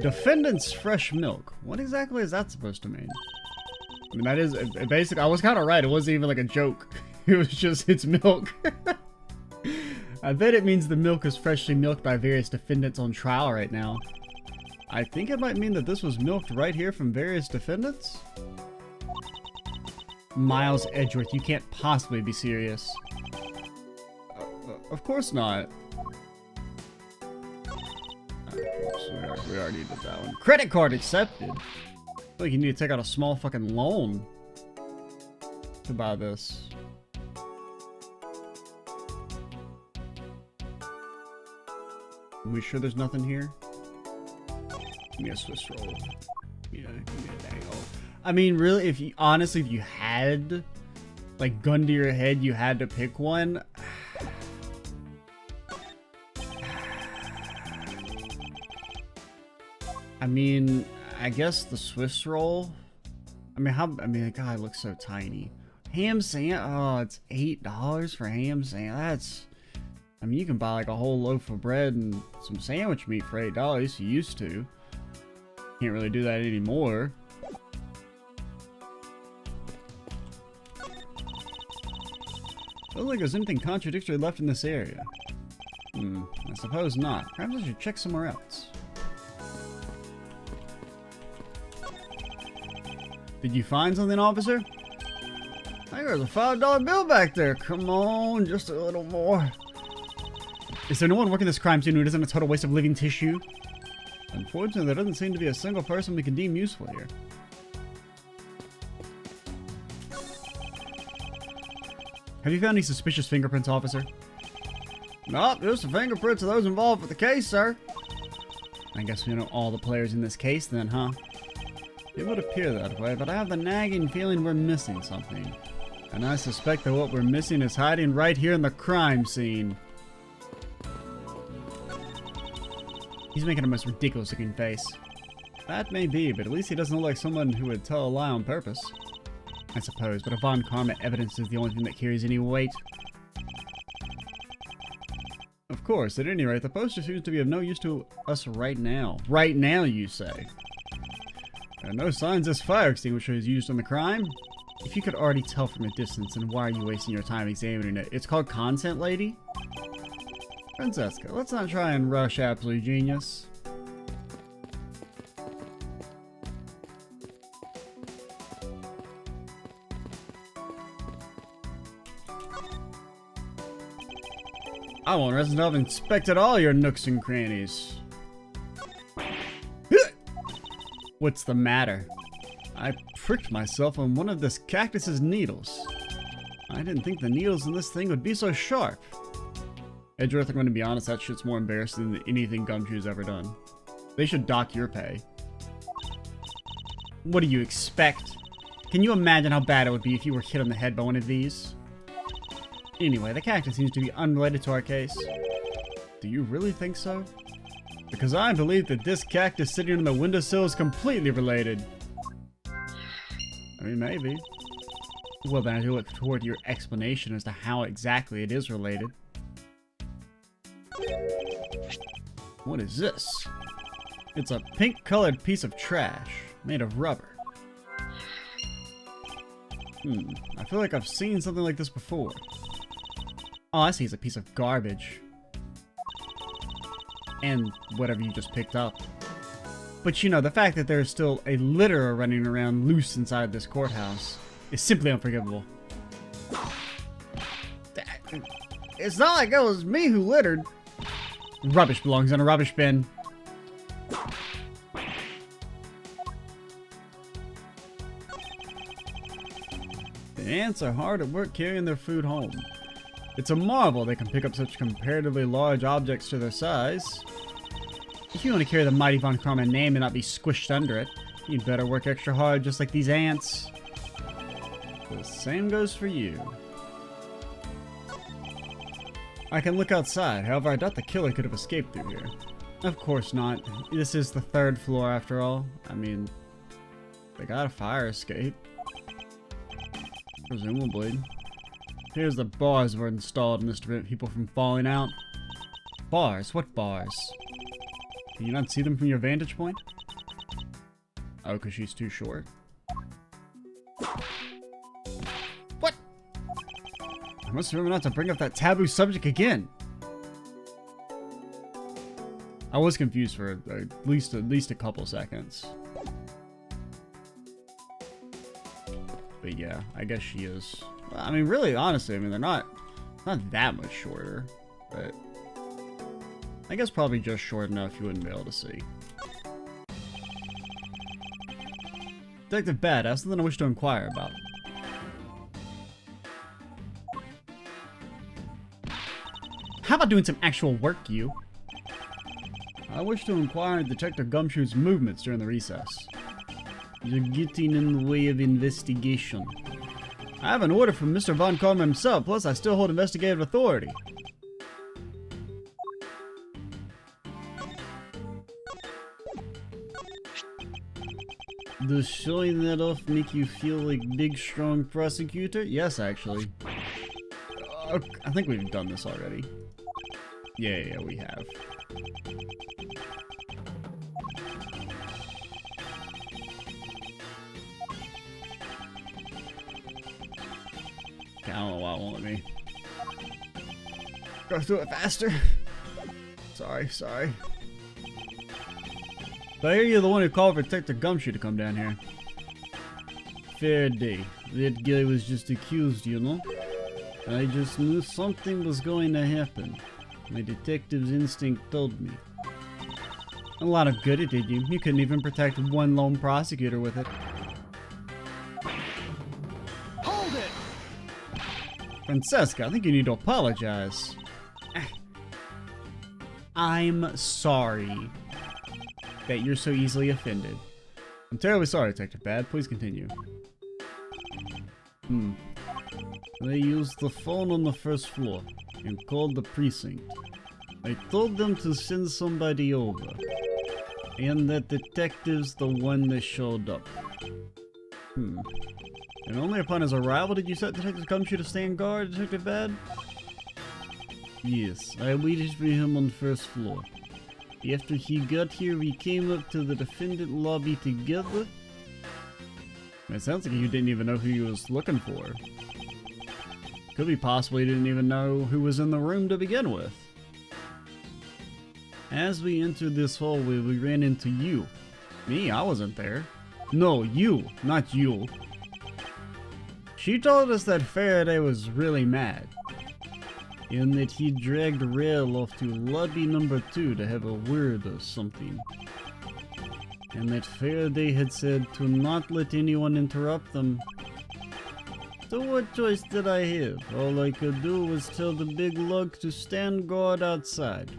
Speaker 1: Defendant's fresh milk. What exactly is that supposed to mean? I mean, that is basically. I was kind of right. It wasn't even like a joke. It was just it's milk. I bet it means the milk is freshly milked by various defendants on trial right now. I think it might mean that this was milked right here from various defendants. Miles Edgeworth, you can't possibly be serious. Of course not. We already did that one. Credit card accepted. I feel like you need to take out a small fucking loan to buy this. Are we sure there's nothing here? Give me a Swiss roll. Yeah, give me a dangle. I mean, really, if you honestly, if you had like gun to your head, you had to pick one. I mean, I guess the Swiss roll. I mean, the guy looks so tiny. Ham sandwich. Oh, it's $8 for ham sandwich. That's. I mean, you can buy like a whole loaf of bread and some sandwich meat for $8. You used to. Can't really do that anymore. Doesn't like there's anything contradictory left in this area. I suppose not. Perhaps I should check somewhere else. Did you find something, officer? I think there's a $5 bill back there. Come on, just a little more. Is there no one working this crime scene who isn't a total waste of living tissue? Unfortunately, there doesn't seem to be a single person we can deem useful here. Have you found any suspicious fingerprints, officer? Nope, just the fingerprints of those involved with the case, sir. I guess we know all the players in this case then, huh? It would appear that way, but I have the nagging feeling we're missing something. And I suspect that what we're missing is hiding right here in the crime scene. He's making a most ridiculous looking face. That may be, but at least he doesn't look like someone who would tell a lie on purpose. I suppose, but a Von Karma evidence is the only thing that carries any weight. Of course, at any rate, the poster seems to be of no use to us right now. Right now, you say? There are no signs this fire extinguisher is used on the crime. If you could already tell from a distance, then why are you wasting your time examining it? It's called Content, lady? Francesca, let's not try and rush absolute genius. I want Resident Evil inspected all your nooks and crannies. What's the matter? I pricked myself on one of this cactus's needles. I didn't think the needles in this thing would be so sharp. Edgeworth, I'm going to be honest, that shit's more embarrassing than anything Gumshoe's ever done. They should dock your pay. What do you expect? Can you imagine how bad it would be if you were hit on the head by one of these? Anyway, the cactus seems to be unrelated to our case. Do you really think so? Because I believe that this cactus sitting on the windowsill is completely related. I mean, maybe. Well, then I do look toward your explanation as to how exactly it is related. What is this? It's a pink-colored piece of trash made of rubber. I feel like I've seen something like this before. Oh, I see, it's a piece of garbage. And whatever you just picked up. But you know, the fact that there's still a litterer running around loose inside this courthouse is simply unforgivable. It's not like it was me who littered. Rubbish belongs in a rubbish bin. The ants are hard at work carrying their food home. It's a marvel they can pick up such comparatively large objects to their size. If you want to carry the mighty Von Karman name and not be squished under it, you'd better work extra hard just like these ants. The same goes for you. I can look outside, however I doubt the killer could have escaped through here. Of course not. This is the 3rd floor after all. I mean, they got a fire escape. Presumably. Here's the bars were installed in this to prevent people from falling out. Bars? What bars? Can you not see them from your vantage point? Oh, because she's too short. What? I must remember not to bring up that taboo subject again. I was confused for at least a couple seconds. But yeah, I guess she is. I mean, really, honestly, I mean, they're not that much shorter, but I guess probably just short enough you wouldn't be able to see. Detective Bad, I have something I wish to inquire about. How about doing some actual work, you? I wish to inquire into Detective Gumshoe's movements during the recess. You're getting in the way of investigation. I have an order from Mr. Von Karman himself, plus I still hold investigative authority. Does showing that off make you feel like big, strong prosecutor? Yes, actually. I think we've done this already. Yeah, we have. I don't know why it won't let me go through it faster. Sorry. But I hear you're the one who called for Detective Gumshoe to come down here. Fair day. That guy was just accused, you know. I just knew something was going to happen. My detective's instinct told me. A lot of good it did you. You couldn't even protect one lone prosecutor with it. Francesca, I think you need to apologize. I'm sorry that you're so easily offended. I'm terribly sorry, Detective Bad. Please continue. They used the phone on the 1st floor and called the precinct. I told them to send somebody over, and that detective's the one that showed up. And only upon his arrival did you set Detective Gumshoe to stand guard, Detective Bad? Yes, I waited for him on the 1st floor. After he got here, we came up to the defendant lobby together. It sounds like you didn't even know who he was looking for. Could be possible he didn't even know who was in the room to begin with. As we entered this hallway, we ran into you. Me? I wasn't there. No, you, not you. She told us that Faraday was really mad, and that he dragged Rail off to lobby number 2 to have a word or something. And that Faraday had said to not let anyone interrupt them. So what choice did I have? All I could do was tell the big lug to stand guard outside.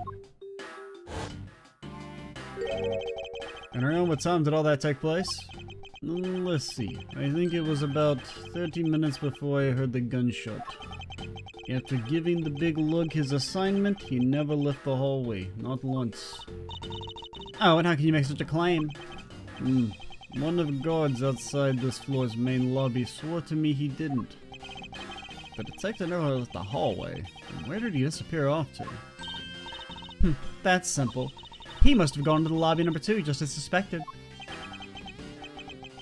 Speaker 1: And around what time did all that take place? Let's see. I think it was about 30 minutes before I heard the gunshot. After giving the big lug his assignment, he never left the hallway. Not once. Oh, and how can you make such a claim? One of the guards outside this floor's main lobby swore to me he didn't. The detective never left the hallway. Where did he disappear off to? That's simple. He must have gone to the lobby number 2, just as suspected.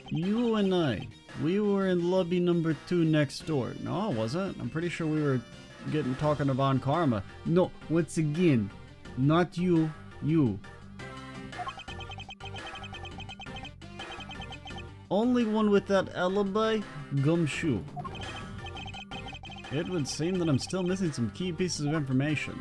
Speaker 1: You and I, we were in lobby number 2 next door. No, I wasn't. I'm pretty sure we were talking to Von Karma. No, once again, not you, you. Only one with that alibi, Gumshoe. It would seem that I'm still missing some key pieces of information.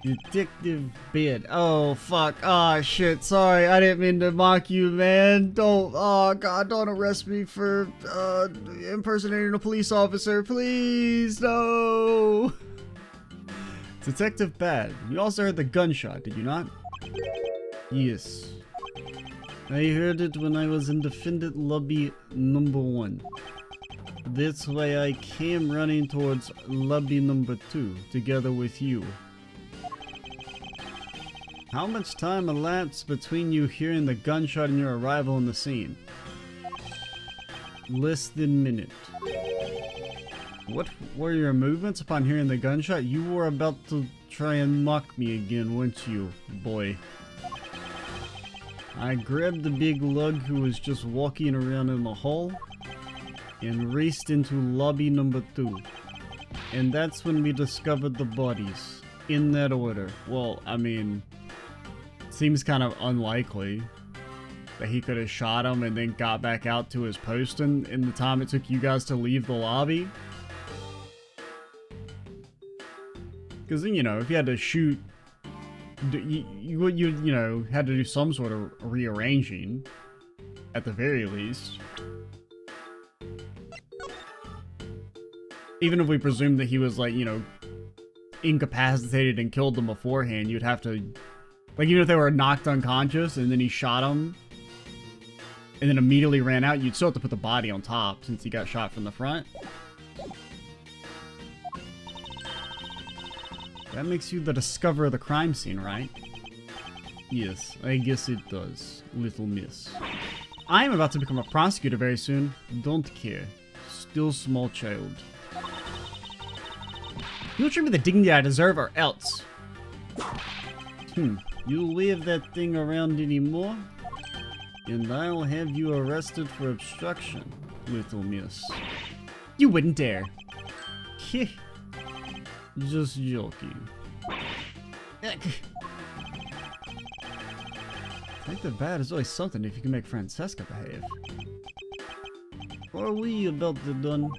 Speaker 1: Detective Bed. Oh, fuck. Oh, shit. Sorry. I didn't mean to mock you, man. Don't. Oh, God. Don't arrest me for impersonating a police officer. Please. No. Detective Bad. You also heard the gunshot, did you not? Yes. I heard it when I was in defendant lobby number 1. That's why I came running towards lobby number 2 together with you. How much time elapsed between you hearing the gunshot and your arrival on the scene? Less than minute. What were your movements upon hearing the gunshot? You were about to try and mock me again, weren't you, boy? I grabbed the big lug who was just walking around in the hall and raced into lobby number 2. And that's when we discovered the bodies. In that order. Well, I mean, seems kind of unlikely that he could have shot him and then got back out to his post in the time it took you guys to leave the lobby. Because then, you know, if you had to shoot, you know, had to do some sort of rearranging at the very least. Even if we presume that he was, like, you know, incapacitated and killed them beforehand, you'd have to, like, even if they were knocked unconscious and then he shot them and then immediately ran out, you'd still have to put the body on top since he got shot from the front. That makes you the discoverer of the crime scene, right? Yes, I guess it does, little miss. I am about to become a prosecutor very soon. Don't care. Still small child. You'll treat me the dignity I deserve or else. You'll wave that thing around anymore, and I'll have you arrested for obstruction, little miss. You wouldn't dare. Just joking. Detective Bad is always something if you can make Francesca behave. Are we about to done? Is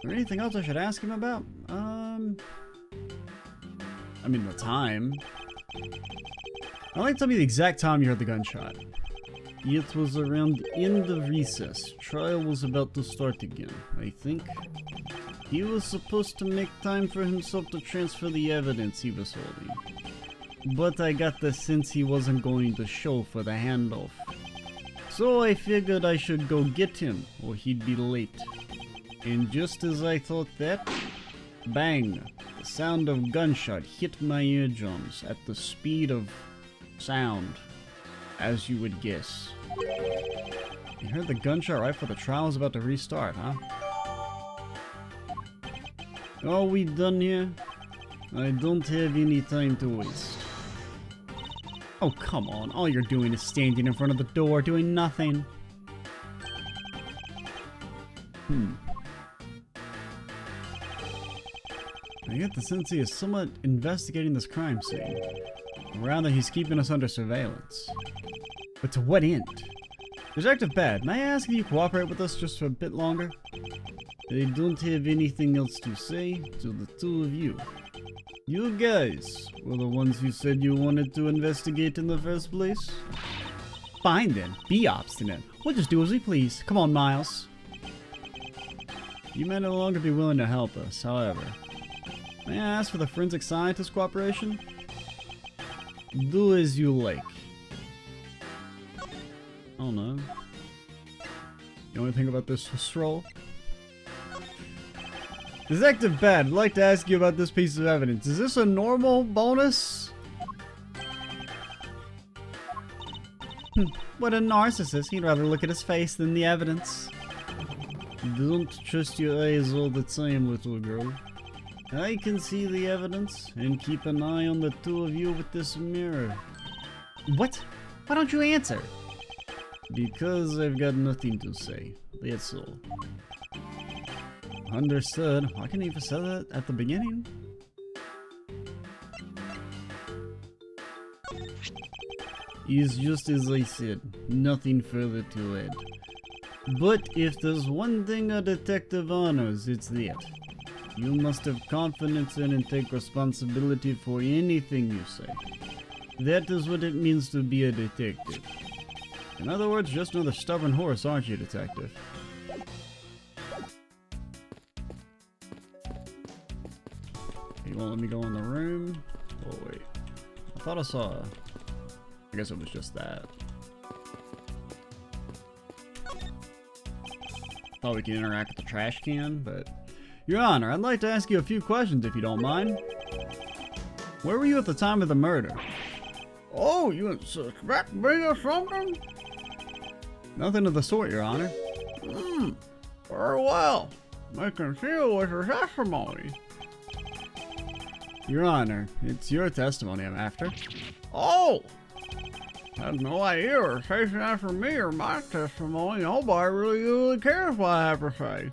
Speaker 1: there anything else I should ask him about? I mean, the time. I'd like to tell me the exact time you heard the gunshot. It was around the end of recess. Trial was about to start again, I think. He was supposed to make time for himself to transfer the evidence he was holding. But I got the sense he wasn't going to show for the handoff. So I figured I should go get him, or he'd be late. And just as I thought that, bang! The sound of gunshot hit my eardrums at the speed of sound, as you would guess. You heard the gunshot right before the trial was about to restart, huh? Are we done here? I don't have any time to waste. Oh, come on. All you're doing is standing in front of the door, doing nothing. I get the sense he is somewhat investigating this crime scene. Or rather, he's keeping us under surveillance. But to what end? Detective Bad, may I ask if you cooperate with us just for a bit longer? I don't have anything else to say to the two of you. You guys were the ones who said you wanted to investigate in the first place? Fine then, be obstinate. We'll just do as we please. Come on, Miles. You may no longer be willing to help us, however. May I ask for the forensic scientist cooperation? Do as you like. Oh no. You know anything about this scroll? Detective Ben, I'd like to ask you about this piece of evidence. Is this a normal bonus? What a narcissist. He'd rather look at his face than the evidence. Don't trust your eyes all the time, little girl. I can see the evidence and keep an eye on the two of you with this mirror. What? Why don't you answer? Because I've got nothing to say. That's all. Understood. Why couldn't you have said that at the beginning? It's just as I said. Nothing further to add. But if there's one thing a detective honors, it's that. You must have confidence in and take responsibility for anything you say. That is what it means to be a detective. In other words, just another stubborn horse, aren't you, detective? You won't let me go in the room? Oh wait. I thought I saw... I guess it was just that. Thought we could interact with the trash can, but... Your Honor, I'd like to ask you a few questions if you don't mind. Where were you at the time of the murder? Oh, you suspect me of something? Nothing of the sort, Your Honor. Very well. I can see with your testimony. Your Honor, it's your testimony I'm after. Oh! I had no idea you were chasing after me or my testimony. Nobody really cares what I have to say.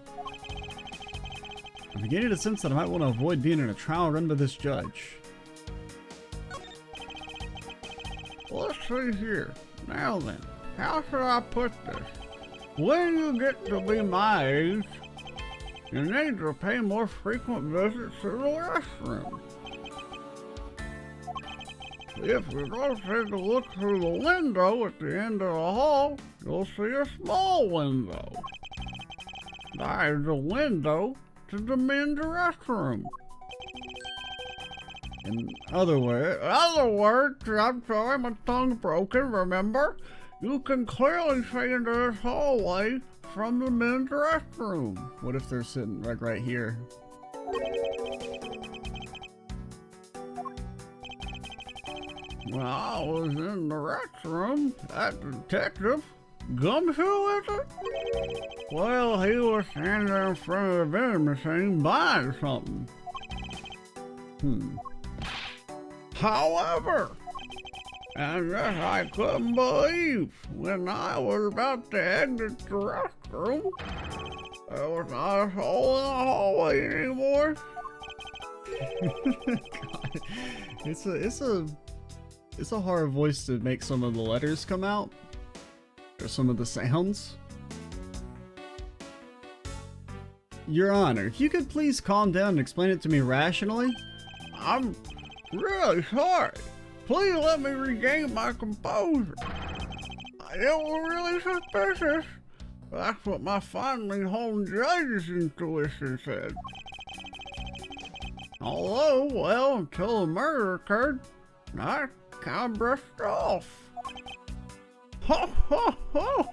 Speaker 1: I'm beginning to sense that I might want to avoid being in a trial run by this judge. Let's see here. Now then, how should I put this? When you get to be my age, you need to pay more frequent visits to the restroom. If you go take a look through the window at the end of the hall, you'll see a small window. That is the window to the men's restroom. In other words, I'm sorry, my tongue's broken, remember? You can clearly see into this hallway from the men's restroom. What if they're sitting like right here? When I was in the restroom, that detective, Gumshoe, is it? Well, he was standing there in front of the vending machine buying something. However, and this I couldn't believe, when I was about to exit the restroom, there was not a hole in the hallway anymore. God, it's a hard voice to make some of the letters come out, or some of the sounds. Your Honor, if you could please calm down and explain it to me rationally. I'm really sorry. Please let me regain my composure. It was really suspicious. That's what my finely honed judge's intuition said. Although, well, until the murder occurred, I kind of brushed off. Ho ho ho!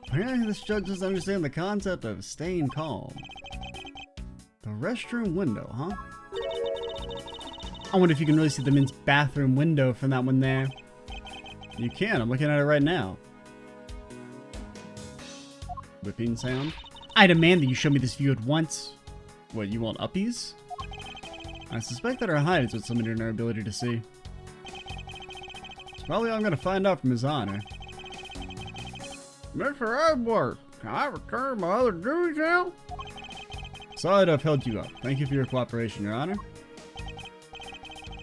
Speaker 1: Apparently this judge doesn't understand the concept of staying calm. The restroom window, huh? I wonder if you can really see the men's bathroom window from that one there. You can, I'm looking at it right now. Whipping sound. I demand that you show me this view at once. What, you want uppies? I suspect that our height is what's limiting our ability to see. It's probably all I'm gonna find out from His Honor. Mr. Edwards, can I return my other duties now? Sorry to have held you up. Thank you for your cooperation, Your Honor.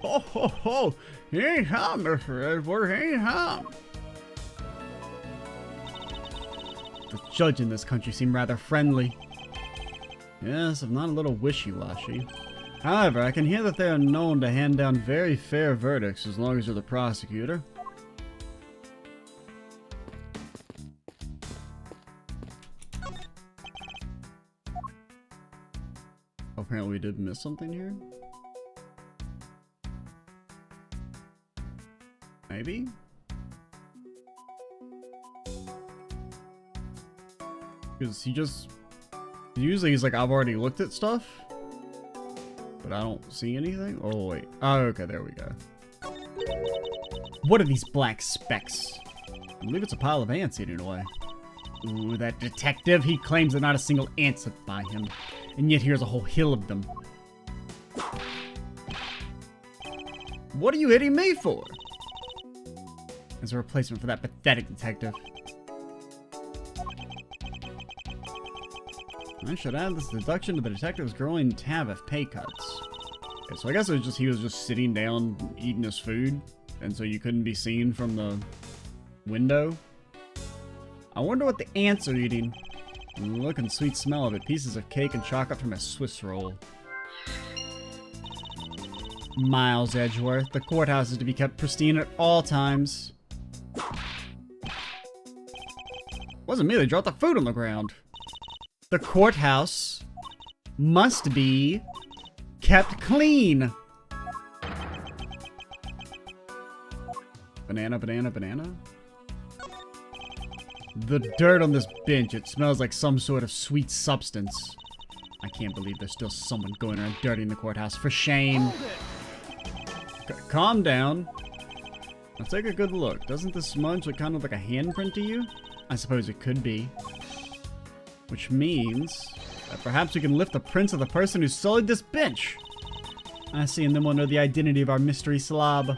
Speaker 1: Ho ho ho! Anytime, Mr. Edwards, anytime! The judge in this country seemed rather friendly. Yes, if not a little wishy-washy. However, I can hear that they are known to hand down very fair verdicts as long as you're the prosecutor. Apparently we did miss something here. Maybe? Because usually he's like, I've already looked at stuff, but I don't see anything. Oh, wait. Oh, okay, there we go. What are these black specks? I believe it's a pile of ants eating away. Ooh, that detective, he claims that not a single ant slipped by him, and yet here's a whole hill of them. What are you hitting me for? As a replacement for that pathetic detective. I should add this deduction to the detective's growing tab of pay cuts. Okay, so I guess it was just he was just sitting down eating his food, and so you couldn't be seen from the window. I wonder what the ants are eating. And the look and sweet smell of it. Pieces of cake and chocolate from a Swiss roll. Miles Edgeworth. The courthouse is to be kept pristine at all times. Wasn't me, they dropped the food on the ground. The courthouse must be kept clean. Banana, banana, banana. The dirt on this bench, it smells like some sort of sweet substance. I can't believe there's still someone going around dirtying the courthouse. For shame. Calm down. Let's take a good look. Doesn't this smudge look kind of like a handprint to you? I suppose it could be. Which means that perhaps we can lift the prints of the person who sullied this bench. I see, and then we'll know the identity of our mystery slob.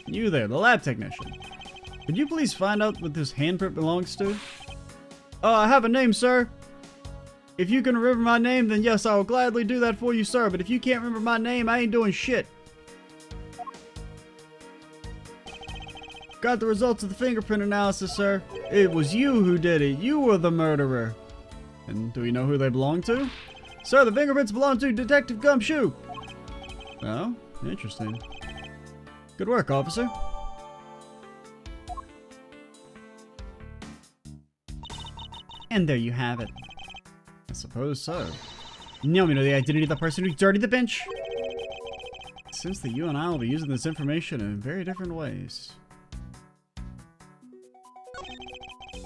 Speaker 1: You there, the lab technician. Could you please find out what this handprint belongs to? I have a name, sir. If you can remember my name, then yes, I will gladly do that for you, sir. But if you can't remember my name, I ain't doing shit. Got the results of the fingerprint analysis, sir. It was you who did it. You were the murderer. And do we know who they belong to? Sir, the fingerprints belong to Detective Gumshoe. Oh, interesting. Good work, officer. And there you have it. I suppose so. Now we know the identity of the person who dirtied the bench. It seems that you and I will be using this information in very different ways.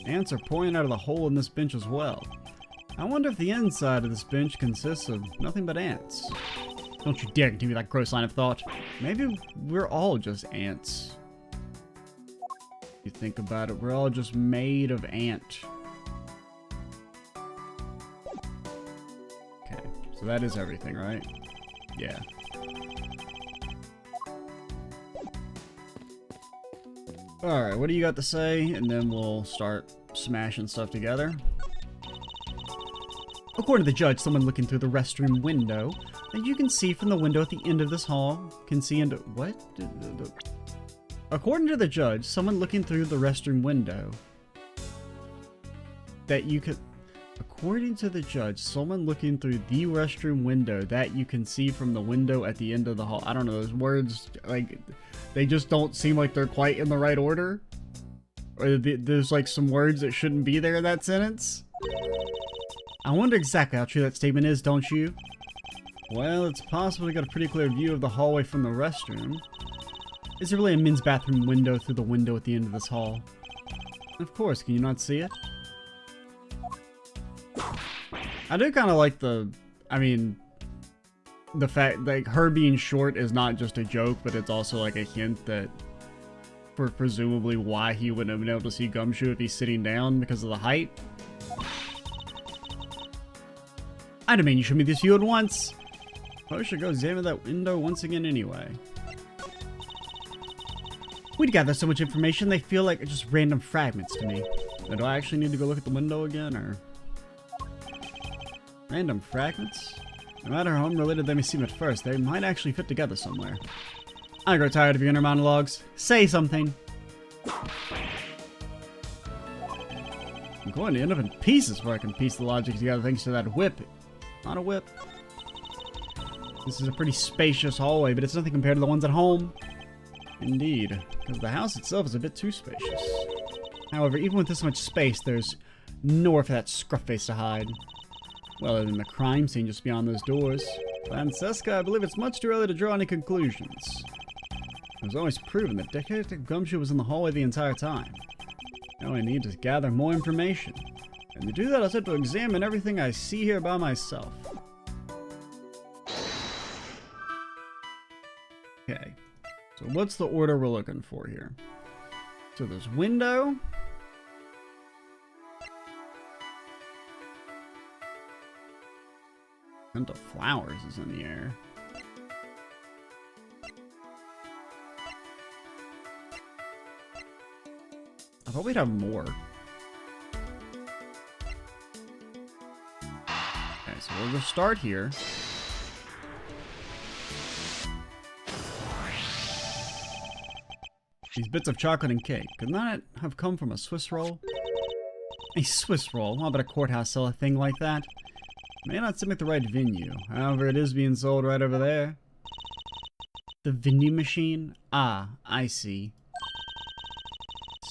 Speaker 1: Ants are pouring out of the hole in this bench as well. I wonder if the inside of this bench consists of nothing but ants. Don't you dare continue that gross line of thought. Maybe we're all just ants. If you think about it, we're all just made of ant. Okay, so that is everything, right? Yeah. Alright, what do you got to say? And then we'll start smashing stuff together. According to the judge, someone looking through the restroom window that you can see from the window at the end of this hall can see into what? According to the judge, someone looking through the restroom window that you could. According to the judge, someone looking through the restroom window that you can see from the window at the end of the hall. I don't know, those words, like, they just don't seem like they're quite in the right order. Or there's like some words that shouldn't be there in that sentence. I wonder exactly how true that statement is, don't you? Well, it's possible to get a pretty clear view of the hallway from the restroom. Is there really a men's bathroom window through the window at the end of this hall? Of course, can you not see it? I do kind of like the fact, like, her being short is not just a joke, but it's also like a hint that for presumably why he wouldn't have been able to see Gumshoe if he's sitting down because of the height. I demand you show me this view at once. I should go examine that window once again anyway. We'd gather so much information, they feel like just random fragments to me. Now, do I actually need to go look at the window again, or? Random fragments? No matter how unrelated they may seem at first, they might actually fit together somewhere. I grow tired of your inner monologues. Say something. I'm going to end up in pieces before I can piece the logic together thanks to that whip. Not a whip. This is a pretty spacious hallway, but it's nothing compared to the ones at home. Indeed, because the house itself is a bit too spacious. However, even with this much space, there's nowhere for that scruff face to hide. Well, other than the crime scene just beyond those doors. Francesca, I believe it's much too early to draw any conclusions. It was always proven that Detective Gumshoe was in the hallway the entire time. Now I need to gather more information. And to do that, I said to examine everything I see here by myself. Okay. So what's the order we're looking for here? So there's window. Scent of flowers is in the air. I thought we'd have more. Okay, so we'll just start here. These bits of chocolate and cake, could not have come from a Swiss roll? A Swiss roll? How about a courthouse sell a thing like that? May not seem like the right venue. However, it is being sold right over there. The vending machine? Ah, I see.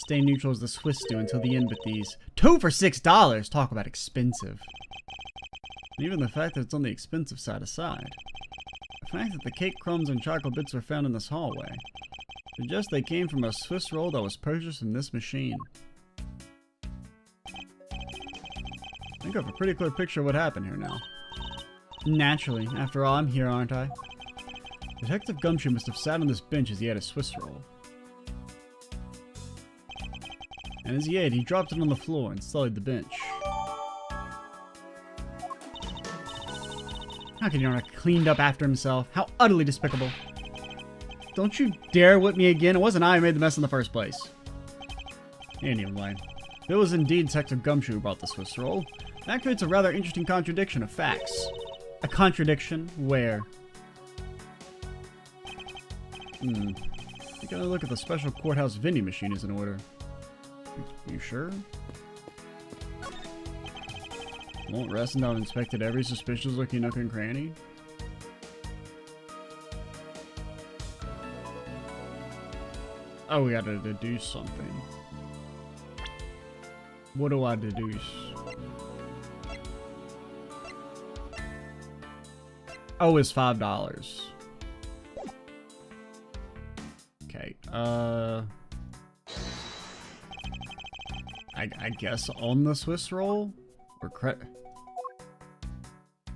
Speaker 1: Stay neutral as the Swiss do until the end with these. 2 for $6! Talk about expensive. And even the fact that it's on the expensive side aside. The fact that the cake crumbs and chocolate bits were found in this hallway suggests they came from a Swiss roll that was purchased from this machine. I think I have a pretty clear picture of what happened here now. Naturally. After all, I'm here, aren't I? Detective Gumshoe must have sat on this bench as he had a Swiss roll. And as he ate, he dropped it on the floor and sullied the bench. How can he not have cleaned up after himself? How utterly despicable. Don't you dare whip me again. It wasn't I who made the mess in the first place. Anyway, if it was indeed Detective Gumshoe who brought the Swiss roll, that creates a rather interesting contradiction of facts. A contradiction where? I think I'll look at the special courthouse vending machine is in order. You sure? Won't rest until I've inspected every suspicious looking nook and cranny? Oh, we gotta deduce something. What do I deduce? Oh, it's $5. Okay, I guess on the Swiss roll? Or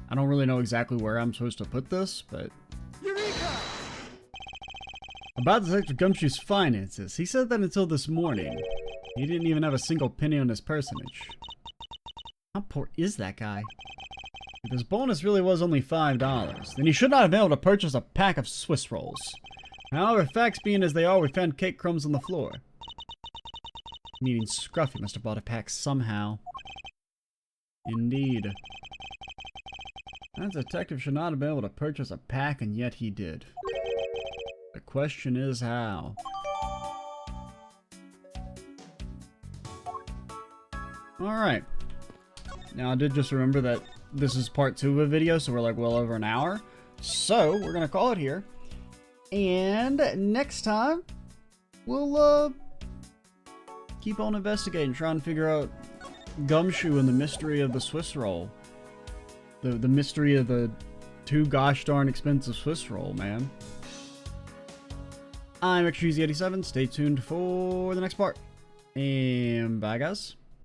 Speaker 1: I don't really know exactly where I'm supposed to put this, but... Eureka! About Detective Gumshoe's finances, he said that until this morning, he didn't even have a single penny on his personage. How poor is that guy? If his bonus really was only $5, then he should not have been able to purchase a pack of Swiss rolls. However, facts being as they are, we found cake crumbs on the floor. Meaning Scruffy must have bought a pack somehow. Indeed. That detective should not have been able to purchase a pack, and yet he did. The question is how. Alright. Now I did just remember that this is part 2 of a video, so we're like well over an hour. So, we're gonna call it here. And next time, we'll keep on investigating, trying to figure out Gumshoe and the mystery of the Swiss roll. The mystery of the too gosh darn expensive Swiss roll, man. I'm XTreezy87. Stay tuned for the next part. And bye, guys.